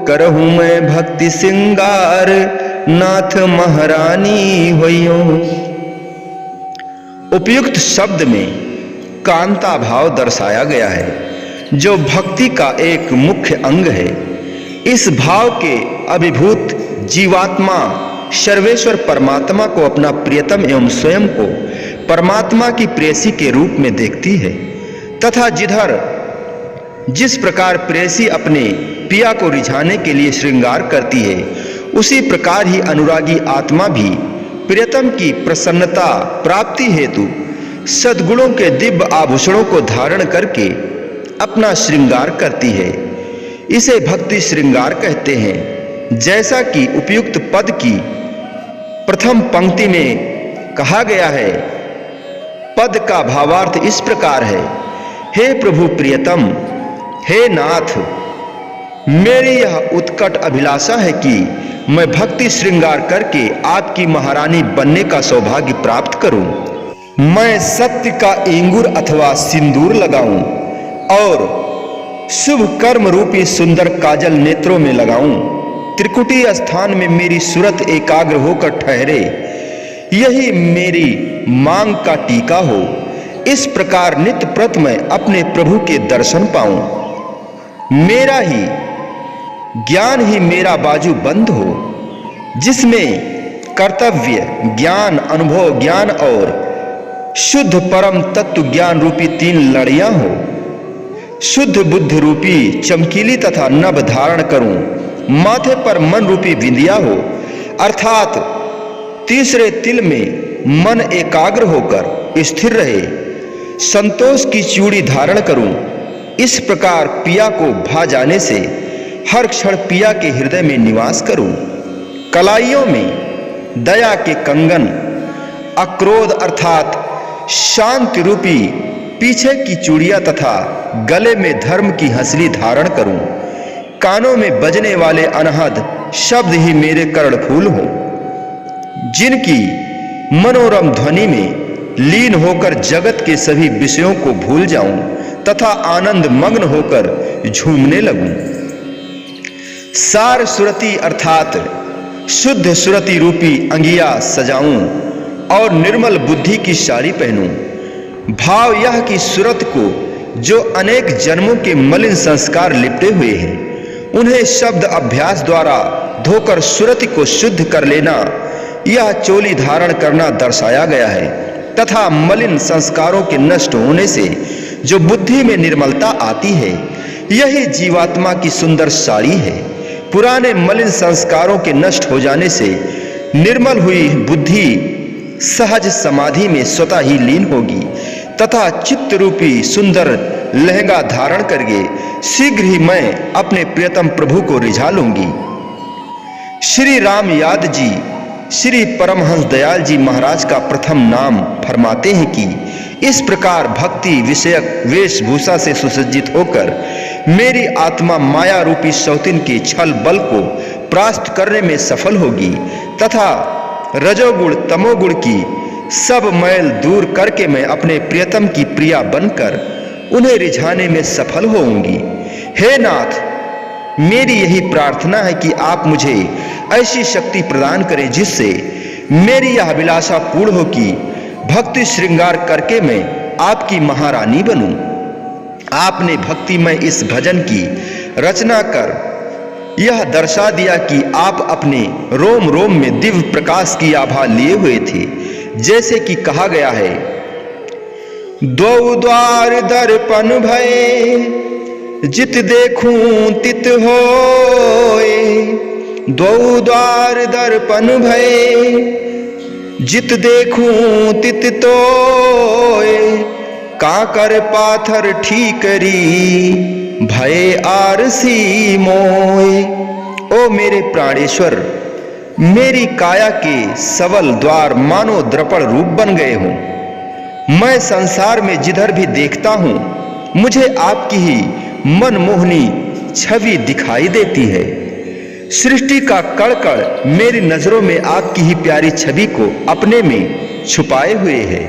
करहूं मैं भक्ति सिंगार, नाथ महारानी होइयो। उपयुक्त शब्द में कांता भाव दर्शाया गया है जो भक्ति का एक मुख्य अंग है। इस भाव के अभिभूत जीवात्मा सर्वेश्वर परमात्मा को अपना प्रियतम एवं स्वयं को परमात्मा की प्रेयसी के रूप में देखती है तथा जिस प्रकार प्रेयसी अपने पिया को रिझाने के लिए श्रृंगार करती है, उसी प्रकार ही अनुरागी आत्मा भी प्रियतम की प्रसन्नता प्राप्ति हेतु सद्गुणों के दिव्य आभूषणों को धारण करके अपना श्रृंगार करती है। इसे भक्ति श्रृंगार कहते हैं। जैसा कि उपयुक्त पद की प्रथम पंक्ति में कहा गया है, पद का भावार्थ इस प्रकार है, हे प्रभु प्रियतम, हे नाथ, मेरी यह उत्कट अभिलाषा है कि मैं भक्ति श्रृंगार करके आपकी महारानी बनने का सौभाग्य प्राप्त करूं। मैं सत्य का इंगूर अथवा सिंदूर लगाऊं और शुभ कर्म रूपी सुंदर काजल नेत्रों में लगाऊं। त्रिकुटी स्थान में मेरी सूरत एकाग्र होकर ठहरे, यही मेरी मांग का टीका हो। इस प्रकार नित्य प्रत मैं अपने प्रभु के दर्शन पाऊं। मेरा ही ज्ञान ही मेरा बाजू बंद हो, जिसमें कर्तव्य ज्ञान, अनुभव ज्ञान और शुद्ध परम तत्व ज्ञान रूपी 3 लड़ियां हो। शुद्ध बुद्धि रूपी चमकीली तथा नभ धारण करूं। माथे पर मन रूपी बिंदिया हो, अर्थात तीसरे तिल में मन एकाग्र होकर स्थिर रहे। संतोष की चूड़ी धारण करूं। इस प्रकार पिया को भा जाने से हर क्षण पिया के हृदय में निवास करूं। कलाइयों में दया के कंगन, अक्रोध अर्थात शांति रूपी पीछे की चूड़ियां तथा गले में धर्म की हंसली धारण करूं। कानों में बजने वाले अनहद शब्द ही मेरे कर्णफूल हों, जिनकी मनोरम ध्वनि में लीन होकर जगत के सभी विषयों को भूल जाऊं तथा आनंद मग्न होकर झूमने लगूं। सार सुरति अर्थात शुद्ध सुरति रूपी अंगिया सजाऊं और निर्मल बुद्धि की साड़ी पहनूं। भाव यह कि सूरत को जो अनेक जन्मों के मलिन संस्कार लिपटे हुए हैं, उन्हें शब्द अभ्यास द्वारा धोकर सूरत को शुद्ध कर लेना, यह चोली धारण करना दर्शाया गया है। तथा मलिन संस्कारों के नष्ट होने से जो बुद्धि में निर्मलता आती है, यही जीवात्मा की सुंदर साड़ी है। पुराने मलिन संस्कारों के नष्ट हो जाने से निर्मल हुई बुद्धि सहज समाधि में स्वतः ही लीन होगी तथा चित्त रूपी सुंदर लहंगा धारण करके शीघ्र ही मैं अपने प्रियतम प्रभु को रिझा लूंगी। श्री राम याद जी श्री परमहंस दयाल जी महाराज का प्रथम नाम फरमाते हैं कि इस प्रकार भक्ति विषयक वेशभूषा से सुसज्जित होकर मेरी आत्मा माया रूपी सौतिन के छल बल को परास्त करने में सफल होगी तथा रजोगुण तमोगुण की सब मैल दूर करके मैं अपने प्रियतम की प्रिया बनकर उन्हें रिझाने में सफल होऊंगी। हे नाथ, मेरी यही प्रार्थना है कि आप मुझे ऐसी शक्ति प्रदान करें जिससे मेरी यह अभिलाषा पूर्ण हो कि भक्ति श्रृंगार करके मैं आपकी महारानी बनूं। आपने भक्ति में इस भजन की रचना कर यह दर्शा दिया कि आप अपने रोम रोम में दिव्य प्रकाश की आभा लिए हुए थे। जैसे कि कहा गया है, दो द्वार दर्पण भय, जित देखूं तित होए। दो द्वार दर्पण भय, जित देखूं तित तोए। काकर पाथर ठीकरी, भय आरसी मोए। ओ मेरे प्राणेश्वर, मेरी काया के सबल द्वार मानो दर्पण रूप बन गए हों। मैं संसार में जिधर भी देखता हूं, मुझे आपकी ही मनमोहनी छवि दिखाई देती है। सृष्टि का कड़-कड़ मेरी नजरों में आपकी ही प्यारी छवि को अपने में छुपाए हुए है।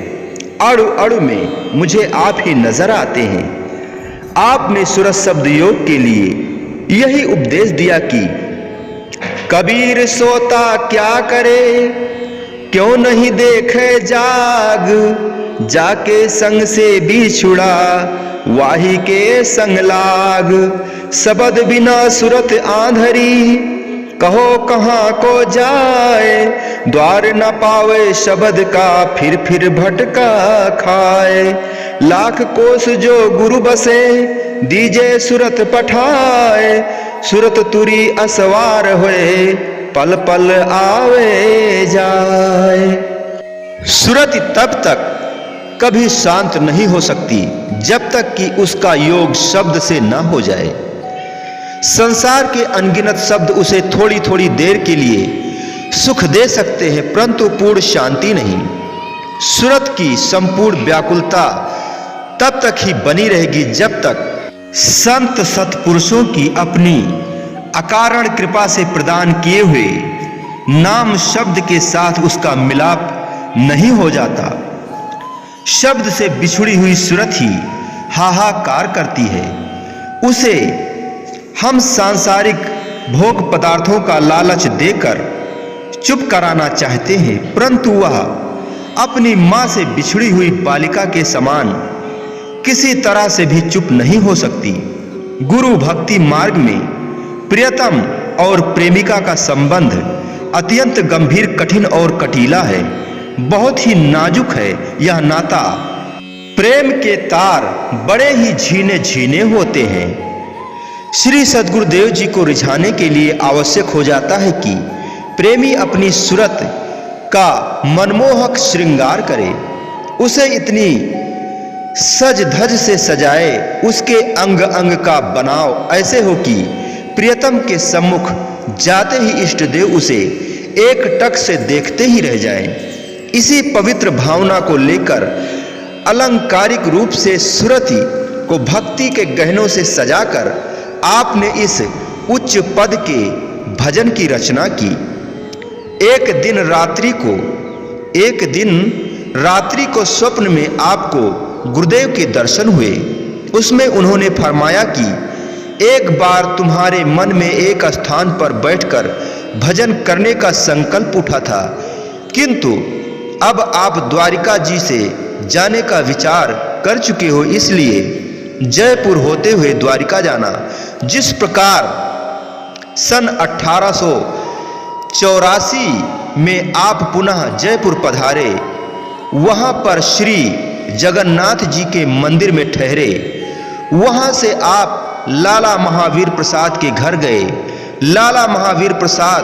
अणु अणु में मुझे आप ही नजर आते हैं। आपने सूरत शब्द योग के लिए यही उपदेश दिया कि कबीर सोता क्या करे, क्यों नहीं देखे जाग। जाके संग से बिछुड़ा, वाही के संग लाग। शब्द बिना सूरत आंधरी, कहो कहाँ को जाए। द्वार न पावे शब्द का, फिर भटका खाए। लाख कोस जो गुरु बसे, दीजे सूरत पठाए। सूरत तुरी असवार होए, पल पल आवे जाए। सूरत तब तक कभी शांत नहीं हो सकती जब तक कि उसका योग शब्द से न हो जाए। संसार के अनगिनत शब्द उसे थोड़ी थोड़ी देर के लिए सुख दे सकते हैं, परंतु पूर्ण शांति नहीं। सूरत की संपूर्ण व्याकुलता तब तक ही बनी रहेगी जब तक संत सत्पुरुषों की अपनी अकारण कृपा से प्रदान किए हुए नाम शब्द के साथ उसका मिलाप नहीं हो जाता। शब्द से बिछुड़ी हुई सूरत ही हाहाकार करती है। उसे हम सांसारिक भोग पदार्थों का लालच देकर चुप कराना चाहते हैं, परंतु वह अपनी मां से बिछड़ी हुई बालिका के समान किसी तरह से भी चुप नहीं हो सकती। गुरु भक्ति मार्ग में प्रियतम और प्रेमिका का संबंध अत्यंत गंभीर, कठिन और कटीला है। बहुत ही नाजुक है यह नाता। प्रेम के तार बड़े ही झीने झीने होते हैं। श्री सद्गुरुदेव जी को रिझाने के लिए आवश्यक हो जाता है कि प्रेमी अपनी सूरत का मनमोहक श्रृंगार करे, उसे इतनी सज धज से सजाए, उसके अंग अंग का बनाव ऐसे हो कि प्रियतम के सम्मुख जाते ही इष्ट देव उसे एक टक से देखते ही रह जाएं। इसी पवित्र भावना को लेकर अलंकारिक रूप से सूरती को भक्ति के गहनों से सजाकर आपने इस उच्च पद के भजन की रचना की। एक दिन रात्रि को स्वप्न में आपको गुरुदेव के दर्शन हुए। उसमें उन्होंने फरमाया कि एक बार तुम्हारे मन में एक स्थान पर बैठकर भजन करने का संकल्प उठा था, किंतु अब आप द्वारिका जी से जाने का विचार कर चुके हो, इसलिए जयपुर होते हुए द्वारिका जाना। जिस प्रकार सन 1884 में आप पुनः जयपुर पधारे, वहां पर श्री जगन्नाथ जी के मंदिर में ठहरे, वहां से आप लाला महावीर प्रसाद के घर गए। लाला महावीर प्रसाद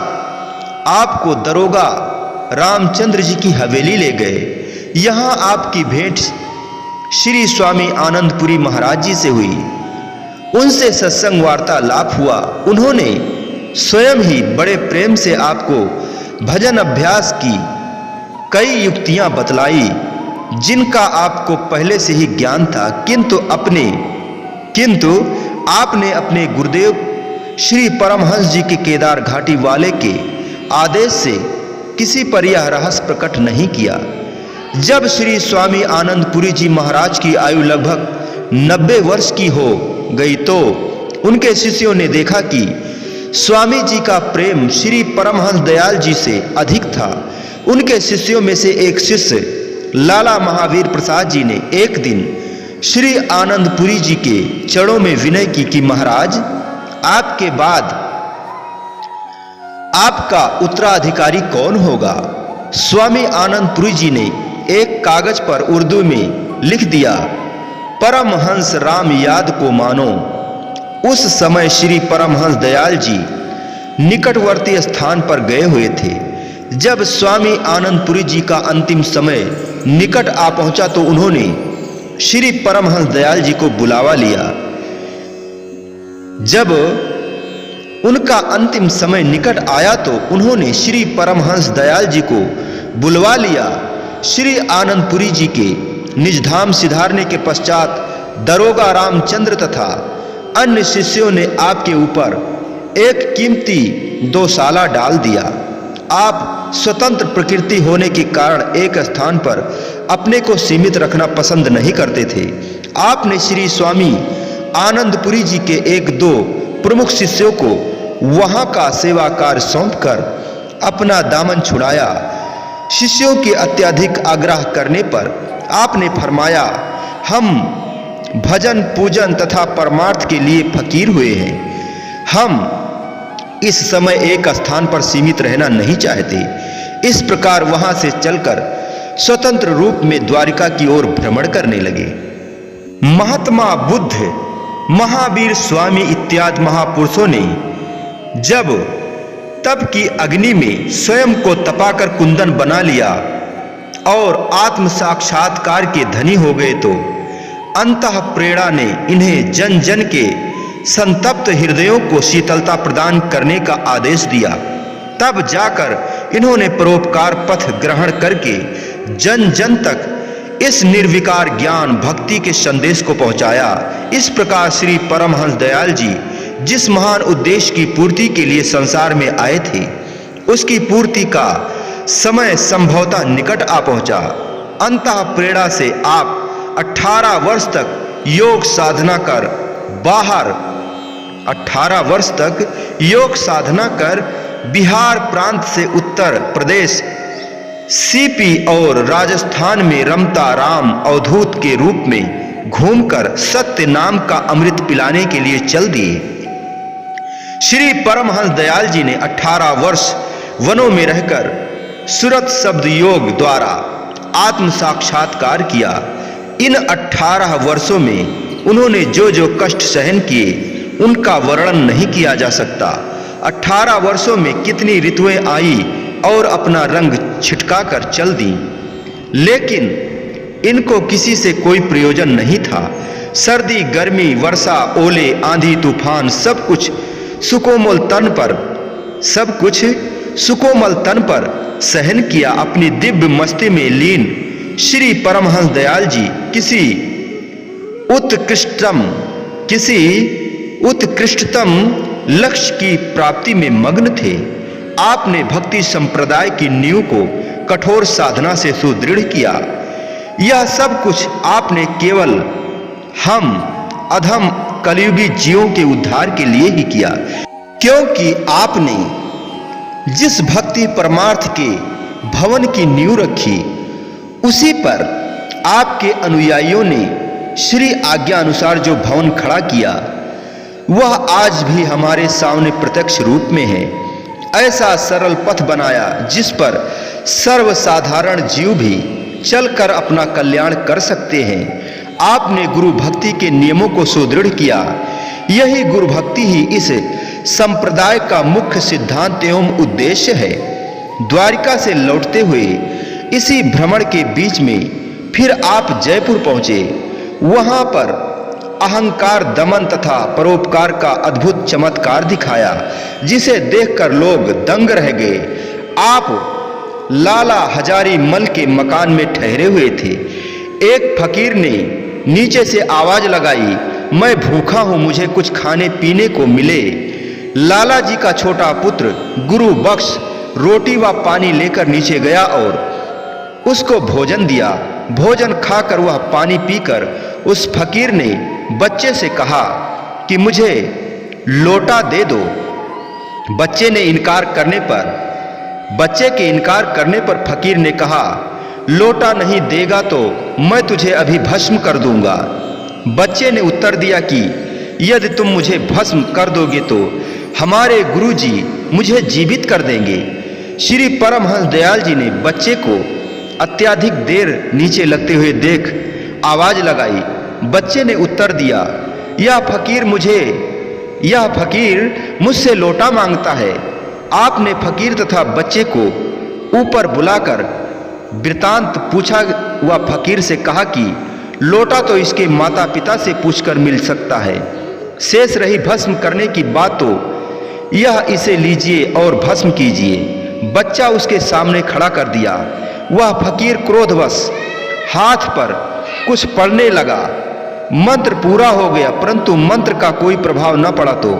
आपको दरोगा रामचंद्र जी की हवेली ले गए। यहां आपकी भेंट श्री स्वामी आनंदपुरी महाराज जी से हुई। उनसे सत्संग वार्तालाप हुआ। उन्होंने स्वयं ही बड़े प्रेम से आपको भजन अभ्यास की कई युक्तियां बतलाई, जिनका आपको पहले से ही ज्ञान था, किंतु आपने अपने गुरुदेव श्री परमहंस जी के केदार घाटी वाले के आदेश से किसी पर यह रहस्य प्रकट नहीं किया। जब श्री स्वामी आनंदपुरी जी महाराज की आयु लगभग 90 वर्ष की हो गई, तो उनके शिष्यों ने देखा कि स्वामी जी का प्रेम श्री परमहंस दयाल जी से अधिक था। उनके शिष्यों में से एक शिष्य लाला महावीर प्रसाद जी ने एक दिन श्री आनंदपुरी जी के चरणों में विनय की कि महाराज, आपके बाद आपका उत्तराधिकारी कौन होगा? स्वामी आनंदपुरी जी ने एक कागज पर उर्दू में लिख दिया, परमहंस राम याद को मानो। उस समय श्री परमहंस दयाल जी निकटवर्ती स्थान पर गए हुए थे। जब स्वामी आनंदपुरी जी का अंतिम समय निकट आ पहुंचा तो उन्होंने श्री परमहंस दयाल जी को बुलावा लिया। जब उनका अंतिम समय निकट आया तो उन्होंने श्री परमहंस दयाल जी को बुलवा लिया। श्री आनंदपुरी जी के निज धाम सिधारने के पश्चात दरोगा रामचंद्र तथा अन्य शिष्यों ने आपके ऊपर एक कीमती दोसाला डाल दिया। आप स्वतंत्र प्रकृति होने के कारण एक स्थान पर अपने को सीमित रखना पसंद नहीं करते थे। आपने श्री स्वामी आनंदपुरी जी के एक दो प्रमुख शिष्यों को वहां का सेवा कार्य सौंपकर अपना दामन छुड़ाया। शिष्यों के अत्यधिक आग्रह करने पर आपने फरमाया, हम भजन पूजन तथा परमार्थ के लिए फकीर हुए हैं। हम इस समय एक स्थान पर सीमित रहना नहीं चाहते। इस प्रकार वहां से चलकर स्वतंत्र रूप में द्वारिका की ओर भ्रमण करने लगे। महात्मा बुद्ध, महावीर स्वामी इत्यादि महापुरुषों ने जब तप की अग्नि में स्वयं को तपाकर कुंदन बना लिया और आत्म साक्षात्कार के धनी हो गए तो अंतः प्रेरणा ने इन्हें जन जन के संतप्त हृदयों को शीतलता प्रदान करने का आदेश दिया। तब जाकर इन्होंने परोपकार पथ ग्रहण करके जन जन तक इस निर्विकार ज्ञान भक्ति के संदेश को पहुंचाया। इस प्रकार श्री परमहंस दयाल जी जिस महान उद्देश्य की पूर्ति के लिए संसार में आए थे, उसकी पूर्ति का समय संभवतः निकट आ पहुंचा। अंतः प्रेरणा से आप 18 वर्ष तक योग साधना कर 18 वर्ष तक योग साधना कर बिहार प्रांत से उत्तर प्रदेश सीपी और राजस्थान में रमता राम अवधूत के रूप में घूमकर सत्य नाम का अमृत पिलाने के लिए चल दिए। श्री परमहंस दयाल जी ने 18 वर्ष वनों में रहकर सुरत शब्द योग द्वारा आत्म साक्षात्कार किया। इन 18 वर्षों में उन्होंने जो जो कष्ट सहन किए उनका वर्णन नहीं किया जा सकता। 18 वर्षों में कितनी ऋतुएं आई और अपना रंग छिटका कर चल दी, लेकिन इनको किसी से कोई प्रयोजन नहीं था। सर्दी गर्मी वर्षा ओले आंधी तूफान सब कुछ सुकोमल तन पर सहन किया। अपनी दिव्य मस्ती में लीन श्री परमहंस दयाल जी किसी उत्कृष्टतम लक्ष्य की प्राप्ति में मग्न थे। आपने भक्ति संप्रदाय की नींव को कठोर साधना से सुदृढ़ किया। यह सब कुछ आपने केवल हम अधम कलियुगी जीवों के उद्धार के लिए ही किया, क्योंकि आपने जिस भक्ति परमार्थ के भवन की नींव रखी, उसी पर आपके अनुयायियों ने श्री आज्ञा अनुसार जो भवन खड़ा किया, वह आज भी हमारे सामने प्रत्यक्ष रूप में है। ऐसा सरल पथ बनाया जिस पर सर्वसाधारण जीव भी चलकर अपना कल्याण कर सकते हैं। आपने गुरु भक्ति के नियमों को सुदृढ़ किया। यही गुरु भक्ति ही इस संप्रदाय का मुख्य सिद्धांत एवं उद्देश्य है। द्वारिका से लौटते हुए इसी भ्रमण के बीच में फिर आप जयपुर पहुंचे। वहां पर अहंकार दमन तथा परोपकार का अद्भुत चमत्कार दिखाया, जिसे देखकर लोग दंग रह गए। आप लाला हजारी मल के मकान में ठहरे हुए थे। एक फकीर ने नीचे से आवाज लगाई, मैं भूखा हूं, मुझे कुछ खाने पीने को मिले। लाला जी का छोटा पुत्र गुरु बख्श रोटी व पानी लेकर नीचे गया और उसको भोजन दिया। भोजन खाकर वह पानी पीकर उस फकीर ने बच्चे से कहा कि मुझे लोटा दे दो। बच्चे के इनकार करने पर फकीर ने कहा, लोटा नहीं देगा तो मैं तुझे अभी भस्म कर दूंगा। बच्चे ने उत्तर दिया कि यदि तुम मुझे भस्म कर दोगे तो हमारे गुरुजी मुझे जीवित कर देंगे। श्री परमहंस दयाल जी ने बच्चे को अत्यधिक देर नीचे लगते हुए देख आवाज लगाई। बच्चे ने उत्तर दिया, यह फकीर मुझसे लोटा मांगता है। आपने फकीर तथा बच्चे को ऊपर बुलाकर वृतांत पूछा। वह फकीर से कहा कि लोटा तो इसके माता पिता से पूछकर मिल सकता है, शेष रही भस्म करने की बात तो यह इसे लीजिए और भस्म कीजिए। बच्चा उसके सामने खड़ा कर दिया। वह फकीर क्रोधवश हाथ पर कुछ पढ़ने लगा। मंत्र पूरा हो गया, परंतु मंत्र का कोई प्रभाव न पड़ा तो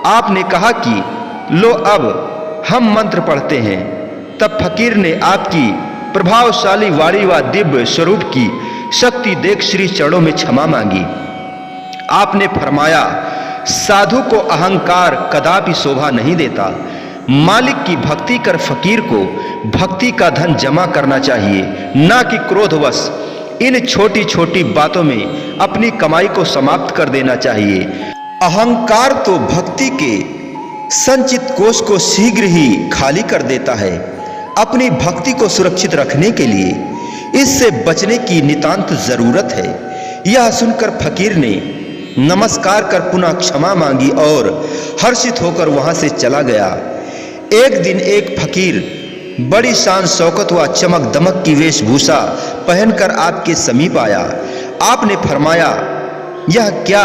आपने कहा कि लो अब हम मंत्र पढ़ते हैं। तब फकीर ने आपकी प्रभावशाली वाणी व दिव्य स्वरूप की शक्ति देख श्री चरणों में क्षमा मांगी। आपने फरमाया, साधु को अहंकार कदापि शोभा नहीं देता। मालिक की भक्ति कर फकीर को भक्ति का धन जमा करना चाहिए, ना कि क्रोधवश इन छोटी छोटी बातों में अपनी कमाई को समाप्त कर देना चाहिए। अहंकार तो भक्ति के संचित कोष को शीघ्र ही खाली कर देता है। अपनी भक्ति को सुरक्षित रखने के लिए इससे बचने की नितांत जरूरत है। यह सुनकर फकीर ने नमस्कार कर पुनः क्षमा मांगी और हर्षित होकर वहां से चला गया। एक दिन एक फकीर बड़ी शान शौकत व चमक दमक की वेशभूषा पहनकर आपके समीप आया। आपने फरमाया, यह क्या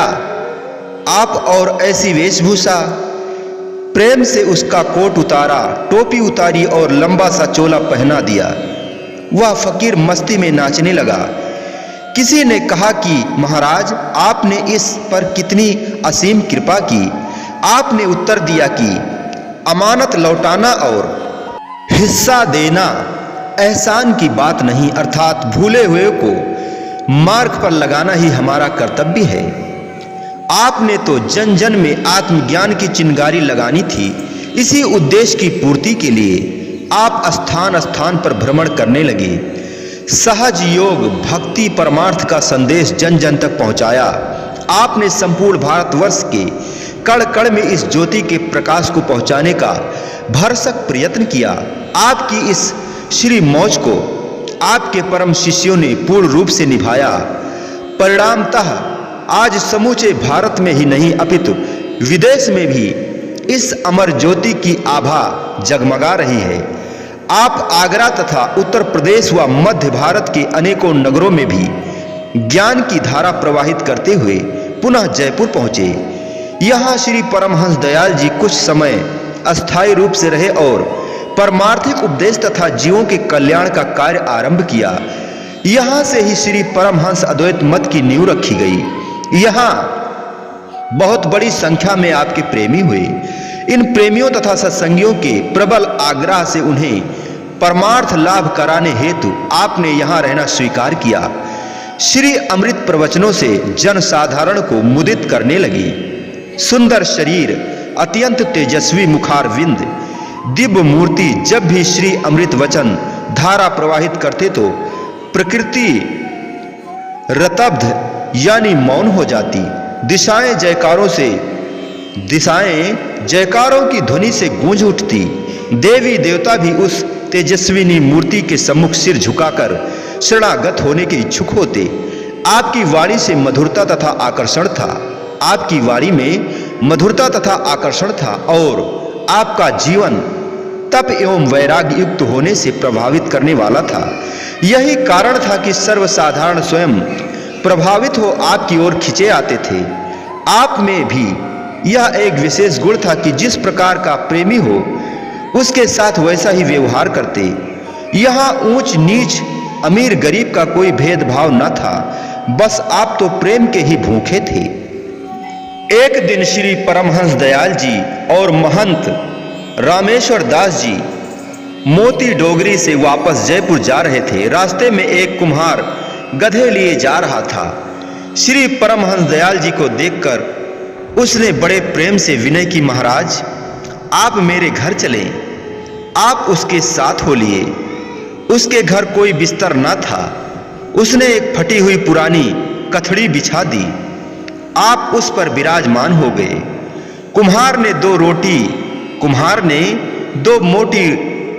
आप और ऐसी वेशभूषा? प्रेम से उसका कोट उतारा, टोपी उतारी और लंबा सा चोला पहना दिया। वह फकीर मस्ती में नाचने लगा। किसी ने कहा कि महाराज, आपने इस पर कितनी असीम कृपा की। आपने उत्तर दिया कि अमानत लौटाना और हिस्सा देना एहसान की बात नहीं, अर्थात भूले हुए को मार्ग पर लगाना ही हमारा कर्तव्य है। आपने तो जन जन में आत्मज्ञान की चिंगारी लगानी थी। इसी उद्देश्य की पूर्ति के लिए आप स्थान स्थान पर भ्रमण करने लगे। सहज योग, भक्ति, परमार्थ का संदेश जन जन तक पहुंचाया। आपने संपूर्ण भारतवर्ष के कण कण में इस ज्योति के प्रकाश को पहुंचाने का भरसक प्रयत्न किया। आपकी इस श्री मौज को आपके परम शिष्यों ने पूर्ण रूप से निभाया। परिणामतः आज समूचे भारत में ही नहीं अपितु विदेश में भी इस अमर ज्योति की आभा जगमगा रही है। आप आगरा तथा उत्तर प्रदेश व मध्य भारत के अनेकों नगरों में भी ज्ञान की धारा प्रवाहित करते हुए पुनः जयपुर पहुंचे। यहाँ श्री परमहंस दयाल जी कुछ समय अस्थायी रूप से रहे और परमार्थिक उपदेश तथा जीवों के कल्याण का कार्य आरंभ किया। यहाँ से ही श्री परमहंस अद्वैत मत की नींव रखी गई। यहाँ बहुत बड़ी संख्या में आपके प्रेमी हुए। इन प्रेमियों तथा सत्संगियों के प्रबल आग्रह से उन्हें परमार्थ लाभ कराने हेतु आपने यहाँ रहना स्वीकार किया। श्री अमृत प्रवचनों से जन साधारण को मुदित करने लगी। सुंदर शरीर, अत्यंत तेजस्वी मुखारविंद, दिव्य मूर्ति जब भी श्री अमृत वचन धारा प्रवाहित करते तो प्रकृति रतब्ध यानी मौन हो जाती। दिशाएं जयकारों की ध्वनि से गूंज उठती। देवी देवता भी उस तेजस्विनी मूर्ति के सम्मुख सिर झुकाकर शरणागत होने के इच्छुक होते। आपकी वाणी से मधुरता तथा आकर्षण था। आपकी वाणी में मधुरता तथा आकर्षण था और आपका जीवन तप एवं वैराग्य युक्त होने से प्रभावित करने वाला था। यही कारण था कि सर्वसाधारण स्वयं प्रभावित हो आपकी ओर खिंचे आते थे। आप में भी यह एक विशेष गुण था कि जिस प्रकार का प्रेमी हो उसके साथ वैसा ही व्यवहार करते। यहाँ ऊंच नीच, अमीर गरीब का कोई भेदभाव न था। बस आप तो प्रेम के ही भूखे थे। एक दिन श्री परमहंस दयाल जी और महंत रामेश्वर दास जी मोती डोगरी से वापस जयपुर जा रहे थे। रास्ते में एक कुम्हार गधे लिए जा रहा था। श्री परमहंस दयाल जी को देखकर उसने बड़े प्रेम से विनय की, महाराज आप मेरे घर चलें। आप उसके साथ हो लिए। उसके घर कोई बिस्तर न था। उसने एक फटी हुई पुरानी कथड़ी बिछा दी। आप उस पर विराजमान हो गए। कुम्हार ने दो मोटी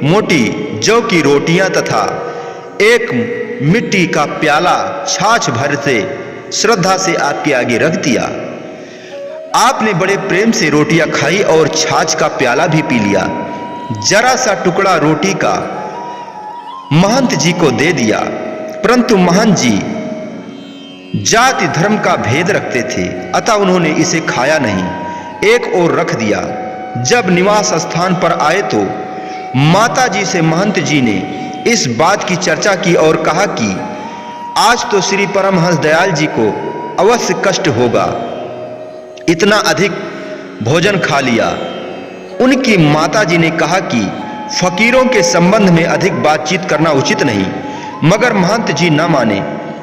मोटी जौ की रोटियां तथा एक मिट्टी का प्याला छाछ भर से श्रद्धा से आपके आगे रख दिया। आपने बड़े प्रेम से रोटियां खाई और छाछ का प्याला भी पी लिया। जरा सा टुकड़ा रोटी का महंत जी को दे दिया, परंतु महंत जी जाति धर्म का भेद रखते थे, अतः उन्होंने इसे खाया नहीं, एक ओर रख दिया। जब निवास स्थान पर आए तो माता जी से महंत जी ने इस बात की चर्चा की और कहा कि आज तो श्री परमहंस दयाल जी को अवश्य कष्ट होगा, इतना अधिक भोजन खा लिया। उनकी माता जी ने कहा कि फकीरों के संबंध में अधिक बातचीत करना उचित नहीं, मगर महंत जी न माने।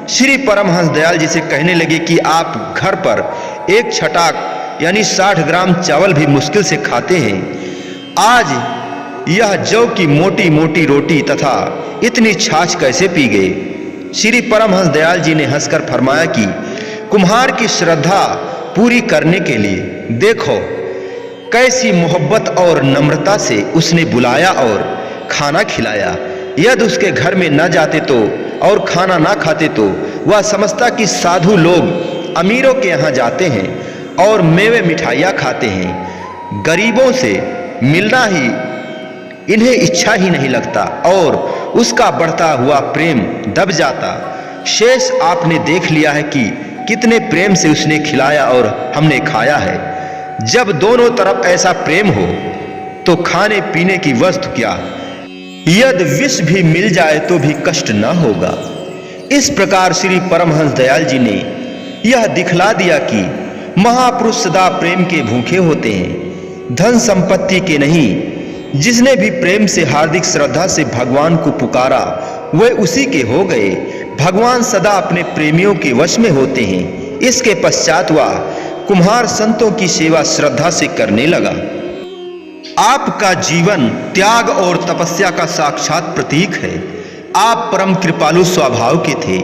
श्री परमहंस दयाल जी से कहने लगे कि आप घर पर एक छटाक यानी 60 ग्राम चावल भी मुश्किल से खाते हैं। आज यह जौ की मोटी मोटी रोटी तथा इतनी छाछ कैसे पी गए? श्री परमहंस दयाल जी ने हंसकर फरमाया कि कुम्हार की श्रद्धा पूरी करने के लिए देखो कैसी मोहब्बत और नम्रता से उसने बुलाया और खाना खिलाया। यदि उसके घर में न जाते तो और खाना ना खाते तो वह समझता कि साधु लोग अमीरों के यहाँ जाते हैं और मेवे मिठाइयाँ खाते हैं, गरीबों से मिलना ही इन्हें इच्छा ही नहीं लगता और उसका बढ़ता हुआ प्रेम दब जाता। शेष आपने देख लिया है कि कितने प्रेम से उसने खिलाया और हमने खाया है। जब दोनों तरफ ऐसा प्रेम हो तो खाने पीने की वस्तु क्या, यदि विष भी मिल जाए तो भी कष्ट न होगा। इस प्रकार श्री परमहंस दयाल जी ने यह दिखला दिया कि महापुरुष सदा प्रेम के भूखे होते हैं, धन संपत्ति के नहीं। जिसने भी प्रेम से हार्दिक श्रद्धा से भगवान को पुकारा वे उसी के हो गए। भगवान सदा अपने प्रेमियों के वश में होते हैं। इसके पश्चात वह कुम्हार संतों की सेवा श्रद्धा से करने लगा। आपका जीवन त्याग और तपस्या का साक्षात प्रतीक है। आप परम कृपालु स्वभाव के थे।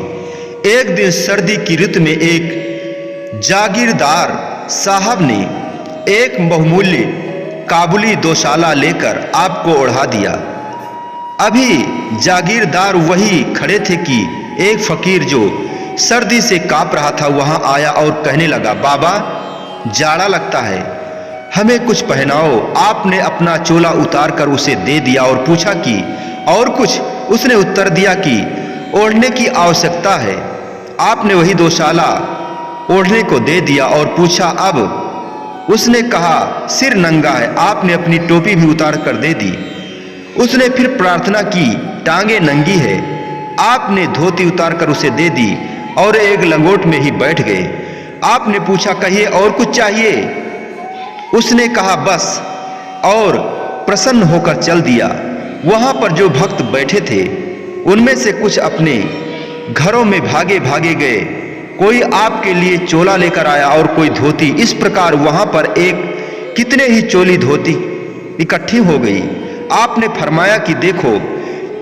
एक दिन सर्दी की ऋतु में एक जागीरदार साहब ने एक बहुमूल्य काबुली दोशाला लेकर आपको ओढ़ा दिया। अभी जागीरदार वही खड़े थे कि एक फकीर जो सर्दी से कांप रहा था वहां आया और कहने लगा, बाबा जाड़ा लगता है, हमें कुछ पहनाओ। आपने अपना चोला उतार कर उसे दे दिया और पूछा कि और कुछ? उसने उत्तर दिया कि ओढ़ने की आवश्यकता है। आपने वही दोशाला ओढ़ने को दे दिया और पूछा अब? उसने कहा सिर नंगा है। आपने अपनी टोपी भी उतार कर दे दी। उसने फिर प्रार्थना की, टांगे नंगी है। आपने धोती उतार कर उसे दे दी और एक लंगोट में ही बैठ गए। आपने पूछा कहिए और कुछ चाहिए? उसने कहा बस, और प्रसन्न होकर चल दिया। वहां पर जो भक्त बैठे थे उनमें से कुछ अपने घरों में भागे भागे गए। कोई आपके लिए चोला लेकर आया और कोई धोती। इस प्रकार वहां पर एक कितने ही चोली धोती इकट्ठी हो गई। आपने फरमाया कि देखो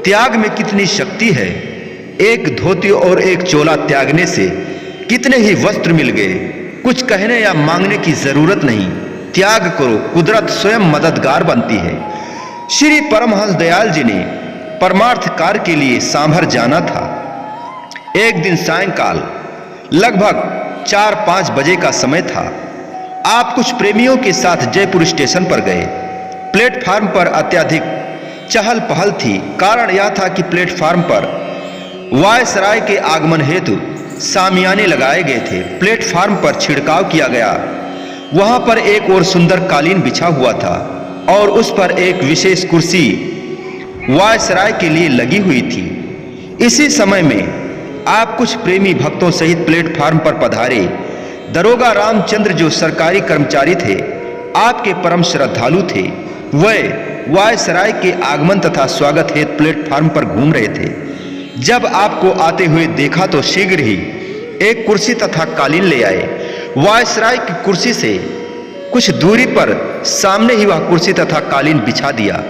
त्याग में कितनी शक्ति है। एक धोती और एक चोला त्यागने से कितने ही वस्त्र मिल गए। कुछ कहने या मांगने की जरूरत नहीं। त्याग करो, कुदरत स्वयं मददगार बनती है। श्री परमहंस दयाल जी ने परमार्थ कार्य के लिए सांभर जाना था। एक दिन सायंकाल लगभग 4-5 बजे का समय था। आप कुछ प्रेमियों के साथ जयपुर स्टेशन पर गए। प्लेटफार्म पर अत्यधिक चहल पहल थी। कारण यह था कि प्लेटफार्म पर वायसराय के आगमन हेतु सामियाने लगाए गए थे। प्लेटफार्म पर छिड़काव किया गया। वहां पर एक और सुंदर कालीन बिछा हुआ था और उस पर एक विशेष कुर्सी वायसराय के लिए लगी हुई थी। इसी समय में आप कुछ प्रेमी भक्तों सहित प्लेटफार्म पर पधारे। दरोगा रामचंद्र जो सरकारी कर्मचारी थे, आपके परम श्रद्धालु थे, वह वायसराय के आगमन तथा स्वागत हेतु प्लेटफार्म पर घूम रहे थे। जब आपको आते हुए देखा तो शीघ्र ही एक कुर्सी तथा कालीन ले आए। वायसराय की कुर्सी से कुछ दूरी पर सामने ही वह कुर्सी तथा कालीन बिछा दिया।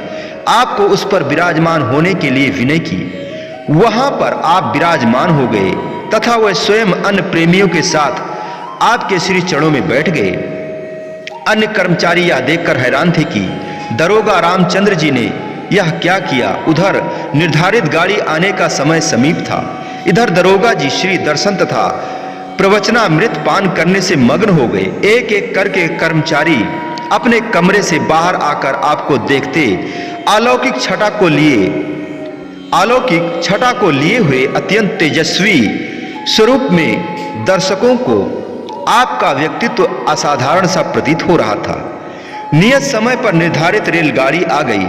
आपको उस पर विराजमान होने के लिए विनय की। वहां पर आप विराजमान हो गए तथा वह स्वयं अन्य प्रेमियों के साथ आपके श्री चरणों में बैठ गए। अन्य कर्मचारी यह देखकर हैरान थे कि दरोगा रामचंद्र जी ने यह क्या किया। उधर निर्धारित गाड़ी आने का समय समीप था। इधर दरोगा जी श्री दर्शन तथा प्रवचनामृत पान करने से मग्न हो गए। एक एक करके कर्मचारी अपने कमरे से बाहर आकर आपको देखते अलौकिक छटा को लिए हुए अत्यंत तेजस्वी स्वरूप में दर्शकों को आपका व्यक्तित्व असाधारण सा प्रतीत हो रहा था। नियत समय पर निर्धारित रेलगाड़ी आ गई।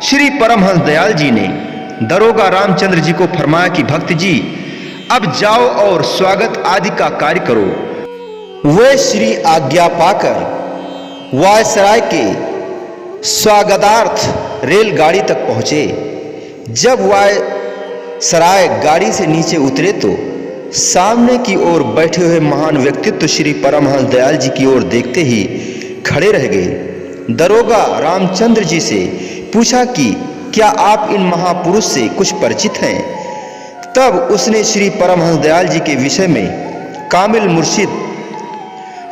श्री परमहंस दयाल जी ने दरोगा रामचंद्र जी को फरमाया कि भक्त जी अब जाओ और स्वागत आदि का कार्य करो। वे श्री आज्ञा पाकर वायसराय के स्वागतार्थ रेलगाड़ी तक पहुंचे। जब वायसराय गाड़ी से नीचे उतरे तो सामने की ओर बैठे हुए महान व्यक्तित्व श्री परमहंस दयाल जी की ओर देखते ही खड़े रह गए। दरोगा रामचंद्र जी से पूछा कि क्या आप इन महापुरुष से कुछ परिचित हैं? तब उसने श्री परमहंस दयाल जी के विषय में कामिल मुर्शिद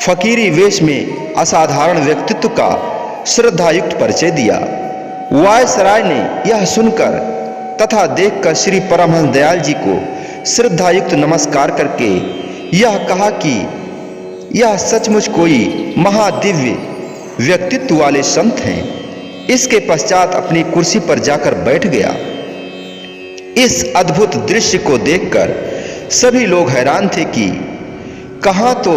फकीरी वेश में असाधारण व्यक्तित्व का श्रद्धायुक्त परिचय दिया। वायसराय ने यह सुनकर तथा देखकर श्री परमहंस दयाल जी को श्रद्धायुक्त नमस्कार करके यह कहा कि यह सचमुच कोई महादिव्य व्यक्तित्व वाले संत हैं। इसके पश्चात अपनी कुर्सी पर जाकर बैठ गया। इस अद्भुत दृश्य को देखकर सभी लोग हैरान थे कि कहाँ तो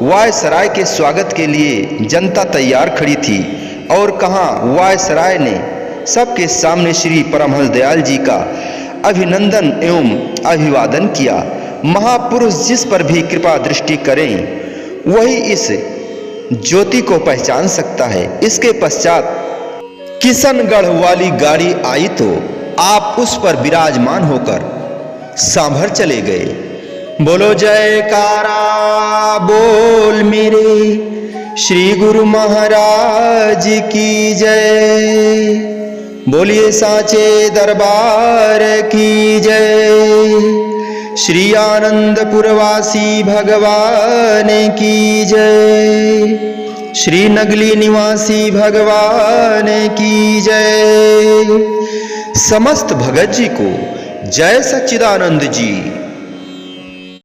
वायसराय के स्वागत के लिए जनता तैयार खड़ी थी और कहाँ वायसराय ने सबके सामने श्री परमहंस दयाल जी का अभिनंदन एवं अभिवादन किया। महापुरुष जिस पर भी कृपा दृष्टि करें वही इस ज्योति को पहचान सकता है। इसके पश्चात किशनगढ़ वाली गाड़ी आई तो आप उस पर विराजमान होकर सांभर चले गए। बोलो जयकारा बोल मेरे श्री गुरु महाराज की जय, बोलिए साचे दरबार की जय, श्री आनंदपुरवासी भगवान की जय, श्री नगली निवासी भगवान की जय। समस्त भगत जी को जय सच्चिदानंद जी।